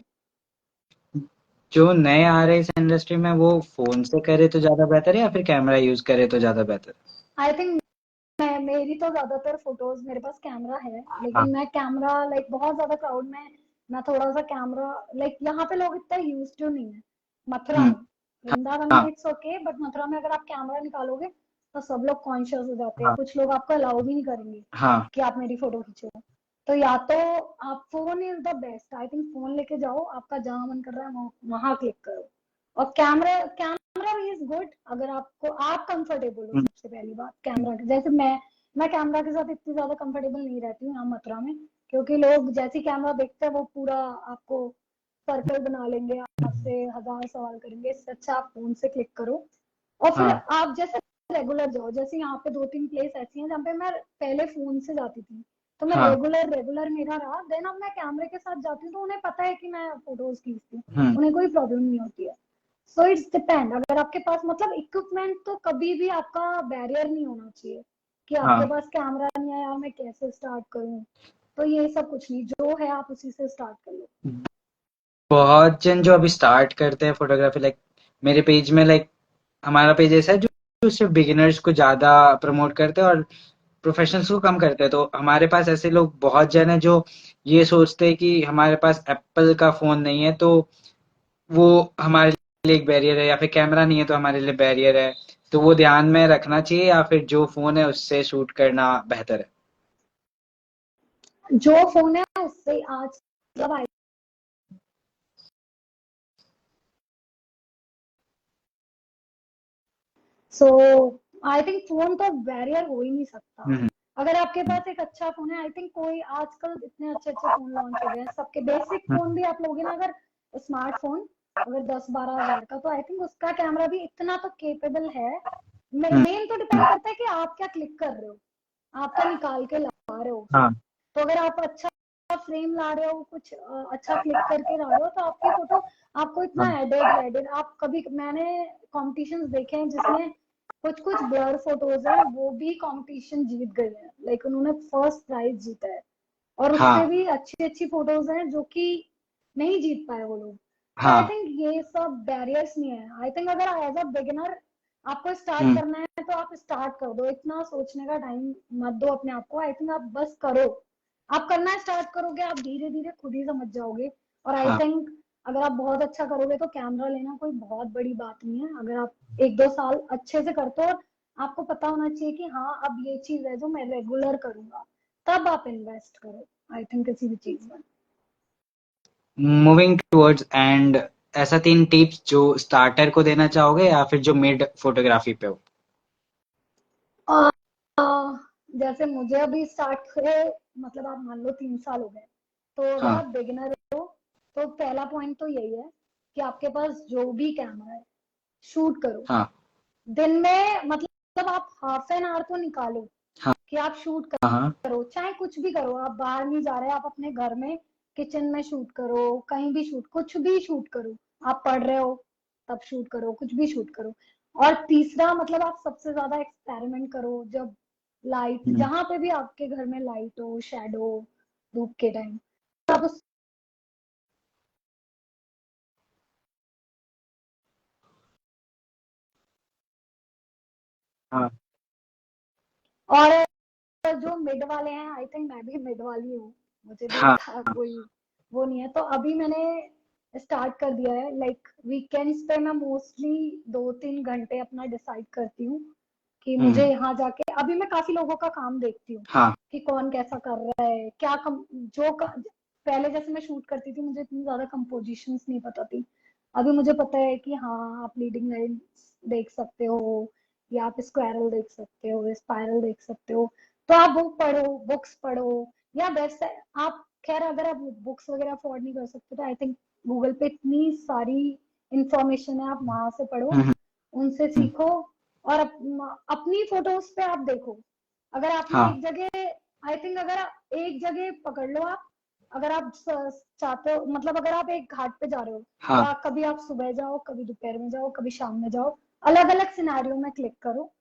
जो नए आ रहे हैं इस इंडस्ट्री में, वो फोन से करे तो ज्यादा बेहतर है या फिर कैमरा यूज करे तो ज्यादा बेहतर आई थिंक मेरी तो ज्यादातर फोटोज, मेरे पास कैमरा है है? लेकिन मैं कैमरा लाइक बहुत ज्यादा क्राउड में, मैं थोड़ा सा कैमरा लाइक यहाँ पे लोग इतना यूज टू नहीं है। मथुरा हम्म। में, वृंदावन में हाँ इट्स ओके, बट मथुरा में अगर आप कैमरा निकालोगे तो सब लोग कॉन्शियस हो जाते हैं। हाँ कुछ लोग आपको अलाउ भी नहीं करेंगे हाँ कि आप मेरी फोटो खींचो। तो या तो आप, phone is the best I think. Phone लेके जाओ, आपका जहां मन कर रहा है वहां क्लिक करो। और कैमरा कैमरा इज गुड अगर आपको, आप कंफर्टेबल हो। हम्म। सबसे पहली बात कैमरा की, जैसे मैं कैमरा के साथ इतनी ज्यादा कंफर्टेबल नहीं रहती हूँ यहाँ मथुरा में, क्योंकि लोग जैसे ही कैमरा देखते हैं वो पूरा आपको सर्कल बना लेंगे, आपसे हजार सवाल करेंगे। इससे अच्छा आप फोन से क्लिक करो। और फिर हाँ आप जैसे रेगुलर जाओ, जैसे यहाँ पे 2-3 प्लेस ऐसी हैं जहाँ पे मैं पहले फोन से जाती थी, तो मैं हाँ। रेगुलर रेगुलर मेरा रहा। देन अब मैं कैमरे के साथ जाती हूँ तो उन्हें पता है कि मैं फोटोज खींचती हूँ, हम्म। उन्हें कोई प्रॉब्लम नहीं होती है। So it's depend. अगर आपके पास मतलब इक्विपमेंट, तो कभी भी आपका बैरियर नहीं होना चाहिए कि आपके हाँ। पास कैमरा नहीं है यार मैं कैसे स्टार्ट करूँ। तो ये सब कुछ नहीं, जो है आप उसी से स्टार्ट कर लो। बहुत जन जो अभी स्टार्ट करते हैं फोटोग्राफी, लाइक मेरे पेज में, लाइक हमारा पेज ऐसा है जो सिर्फ बिगिनर्स को ज्यादा प्रमोट करते हैं और प्रोफेशनल्स को कम करते हैं। तो हमारे पास ऐसे लोग बहुत जन है जो ये सोचते हैं कि हमारे पास एप्पल का फोन नहीं है तो वो हमारे लिए एक बैरियर है, या फिर कैमरा नहीं है तो हमारे लिए बैरियर है। तो वो ध्यान में रखना चाहिए, या फिर जो फोन है उससे शूट करना बेहतर है। जो फोन है उससे आज मतलब, सो आई थिंक फोन तो बैरियर हो ही नहीं सकता। हम्म। अगर आपके पास एक अच्छा फोन है, आई थिंक कोई आजकल इतने अच्छे अच्छे फोन लॉन्च हो गए हैं सबके। बेसिक फोन भी आप लोगे ना अगर, स्मार्टफोन अगर 10-12 हजार का, तो आई थिंक उसका कैमरा भी इतना तो केपेबल है। हम्म। मेन तो डिपेंड करता है कि आप क्या क्लिक कर रहे हो, आप क्या निकाल के ला रहे हो उसे। हाँ तो अगर आप अच्छा फ्रेम ला रहे हो, कुछ अच्छा क्लिक करके ला रहे हो, तो आपकी फोटो आपको इतना हाँ एडिट वेडिट आप कभी, मैंने कॉम्पिटिशन्स देखे हैं जिसमें कुछ कुछ ब्लर फोटोज हैं, वो भी कंपटीशन जीत गए हैं, लाइक उन्होंने फर्स्ट प्राइज जीता है। और उसपे हाँ भी अच्छी अच्छी फोटोज हैं जो कि नहीं जीत पाए वो लोग। तो आई हाँ। थिंक ये सब बैरियर्स नहीं है। आई थिंक अगर एज अ बिगिनर आपको स्टार्ट हम्म। करना है तो आप स्टार्ट कर दो, इतना सोचने का टाइम मत दो अपने आप को। आई थिंक आप बस करो, आप करना स्टार्ट करोगे, आप धीरे धीरे खुद ही समझ जाओगे। और आई हाँ। थिंक अगर आप बहुत अच्छा करोगे तो कैमरा लेना कोई बहुत बड़ी बात नहीं है। अगर आप एक दो साल अच्छे से करते हो, आपको पता होना चाहिए कि हाँ अब ये चीज है जो मैं रेगुलर करूंगा, तब आप इन्वेस्ट करो आई थिंक किसी भी चीज में। मूविंग टुवर्ड्स एंड, ऐसा 3 टिप्स जो स्टार्टर को देना चाहोगे या फिर जो मिड फोटोग्राफी पे हो? अ, जैसे मुझे अभी स्टार्ट हुए, मतलब आप मान लो 3 साल हो गए, तो अगर हाँ आप बिगिनर हो तो पहला पॉइंट तो यही है कि आपके पास जो भी कैमरा है शूट करो। हाँ दिन में मतलब आप हाफ एन आवर तो निकालो हाँ कि आप शूट हाँ हाँ। करो, चाहे कुछ भी करो, आप बाहर नहीं जा रहे, आप अपने घर में किचन में शूट करो, कहीं भी शूट, कुछ भी शूट करो। आप पढ़ रहे हो तब शूट करो, कुछ भी शूट करो। और तीसरा मतलब आप सबसे ज्यादा एक्सपेरिमेंट करो जब लाइट, हम्म। जहां पे भी आपके घर में लाइट हो, शेडो, धूप के टाइम, आप उस हाँ और जो मिड वाले हैं, आई थिंक मैं भी मिड वाली हूँ, मुझे भी हाँ इतना कोई वो नहीं है। तो अभी मैंने स्टार्ट कर दिया है, लाइक वीकेंड्स पे मैं मोस्टली 2-3 घंटे अपना डिसाइड करती हूँ कि मुझे हम्म। यहाँ जाके, अभी मैं काफी लोगों का काम देखती हूँ हाँ कि कौन कैसा कर रहा है, क्या पहले जैसे मैं शूट करती थी मुझे इतनी ज्यादा कंपोजिशंस नहीं पता थी। अभी मुझे पता है कि हाँ आप लीडिंग लाइन्स देख सकते हो, या आप स्क्वायरल देख सकते हो, स्पाइरल देख सकते हो। तो आप बुक पढ़ो, बुक्स पढ़ो, या वेबसाइट आप, खैर अगर आप बुक्स वगैरह अफोर्ड नहीं कर सकते तो आई थिंक गूगल पे इतनी सारी इंफॉर्मेशन है, आप वहां से पढ़ो, हम्म। उनसे हम्म। सीखो। और अपनी फोटोज पे आप देखो, अगर आपने हाँ एक जगह, आई थिंक अगर एक जगह पकड़ लो आप, अगर आप चाहते हो, मतलब अगर आप एक घाट पे जा रहे हो तो हाँ कभी आप सुबह जाओ, कभी दोपहर में जाओ, कभी शाम में जाओ, अलग अलग सिनेरियो में क्लिक करो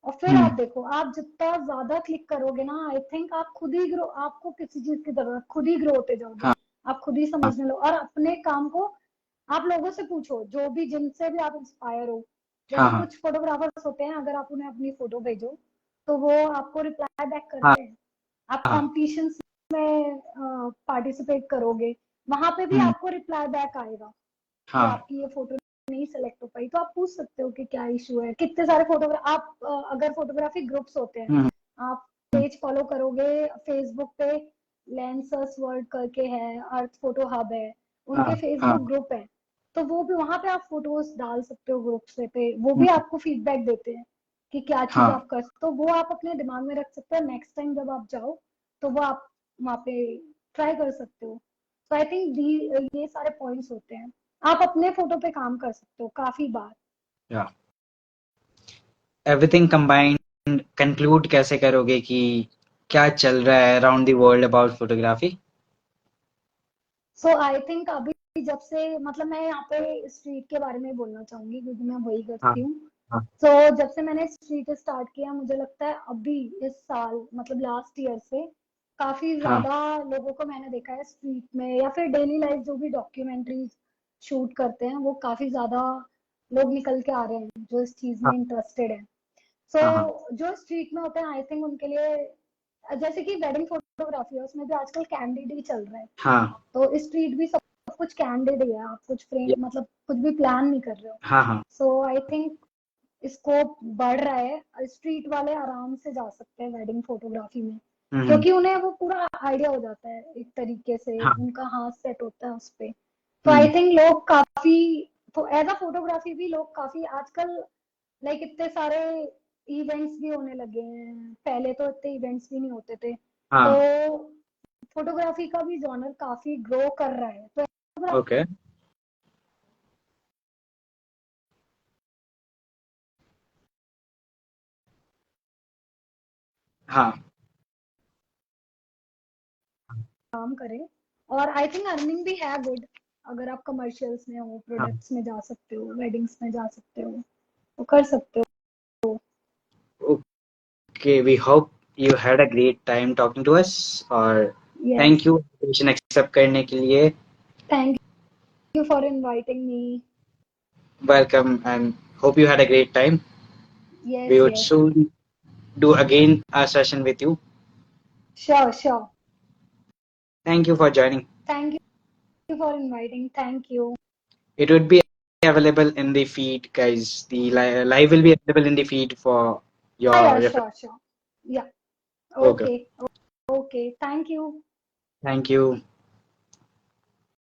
और फिर हम्म। आप देखो। आप जितना ज्यादा क्लिक करोगे ना, आई थिंक आप खुद ही ग्रो, आपको किसी चीज की जरूरत, खुद ही ग्रो होते जाओगे, हाँ आप खुद ही हाँ समझने लो। और अपने काम को आप लोगों से पूछो, जो भी जिनसे भी आप इंस्पायर हो। हाँ जैसे हाँ कुछ फोटोग्राफर्स होते हैं, अगर आप उन्हें अपनी फोटो भेजो तो वो आपको रिप्लाई बैक हाँ करते हैं। आप हाँ। कॉम्पिटिशन्स में पार्टिसिपेट करोगे, वहां पे भी हम्म। आपको रिप्लाई बैक आएगा कि हाँ आपकी ये फोटो नहीं सेलेक्ट हो पाई, तो आप पूछ सकते हो कि क्या इशू है। कितने सारे फोटोग्राफ आप अगर फोटोग्राफी ग्रुप्स होते हैं, हम्म। आप पेज फॉलो करोगे फेसबुक पे, लेंसर्स वर्ल्ड करके है, अर्थ फोटो हब है, हाँ उनके हाँ फेसबुक ग्रुप है। तो वो भी वहां पे आप फोटोज डाल सकते हो ग्रुप से पे, वो भी हम्म। आपको फीडबैक देते हैं कि क्या चीज हाँ। आप कर, तो वो आप अपने दिमाग में रख सकते हो, नेक्स्ट टाइम जब आप जाओ तो वो आप वहाँ पे ट्राई कर सकते हो। तो आई थिंक ये सारे पॉइंट्स होते हैं, आप अपने फोटो पे काम कर सकते हो काफी बार। या एवरीथिंग कंबाइंड, कंक्लूड कैसे करोगे कि क्या चल रहा है around the world about photography? So I think अभी जब से, मतलब मैं यहाँ पे स्ट्रीट के बारे में बोलना चाहूंगी क्योंकि मैं वही हाँ करती हूँ। हाँ तो जब से मैंने स्ट्रीट स्टार्ट किया, मुझे लगता है अभी इस साल, मतलब लास्ट ईयर से काफी हाँ ज्यादा लोगों को मैंने देखा है स्ट्रीट में, या फिर डेली लाइफ जो भी डॉक्यूमेंट्रीज शूट करते हैं, वो काफी ज्यादा लोग निकल के आ रहे हैं जो इस चीज में हाँ इंटरेस्टेड है। सो हाँ हाँ जो स्ट्रीट में होते हैं, आई थिंक उनके लिए, जैसे कि वेडिंग फोटोग्राफी है, उसमें भी आजकल कैंडिड ही चल रहा है। हाँ तो स्ट्रीट भी सब कुछ कैंडिड ही है, आप कुछ या- फ्रेम, मतलब कुछ भी प्लान नहीं कर रहे हो। हाँ हाँ। सो आई थिंक स्कोप बढ़ रहा है और स्ट्रीट वाले आराम से जा सकते हैं वेडिंग फोटोग्राफी में, हम्म। क्योंकि उन्हें वो पूरा आइडिया हो जाता है, एक तरीके से हाँ। उनका हाथ सेट होता है उस पे। तो आई हम्म। थिंक लोग काफी, तो एज अ फोटोग्राफी भी लोग काफी आजकल, लाइक इतने सारे इवेंट्स भी होने लगे हैं, पहले तो इतने इवेंट्स भी नहीं होते थे। तो हाँ। फोटोग्राफी का भी जॉनर काफी ग्रो कर रहा है। तो ओके। हाँ काम करें। और आई थिंक अर्निंग भी है गुड, अगर आप कमर्शियल्स में हो, हाँ. प्रोडक्ट्स में जा सकते हो, वेडिंग्स में जा सकते हो, तो कर सकते हो। Okay, we hope you had a great time talking to us. और yes, thank you invitation accept करने के लिए. Thank you for inviting me. Welcome and hope you had a great time. Yes We would yes, soon do again a session with you. Sure sure. Thank you for joining. Thank you for inviting, thank you. It would be available in the feed, guys. The live will be available in the feed for या your reference. Sure sure, या Okay. Okay okay, thank you. Thank you.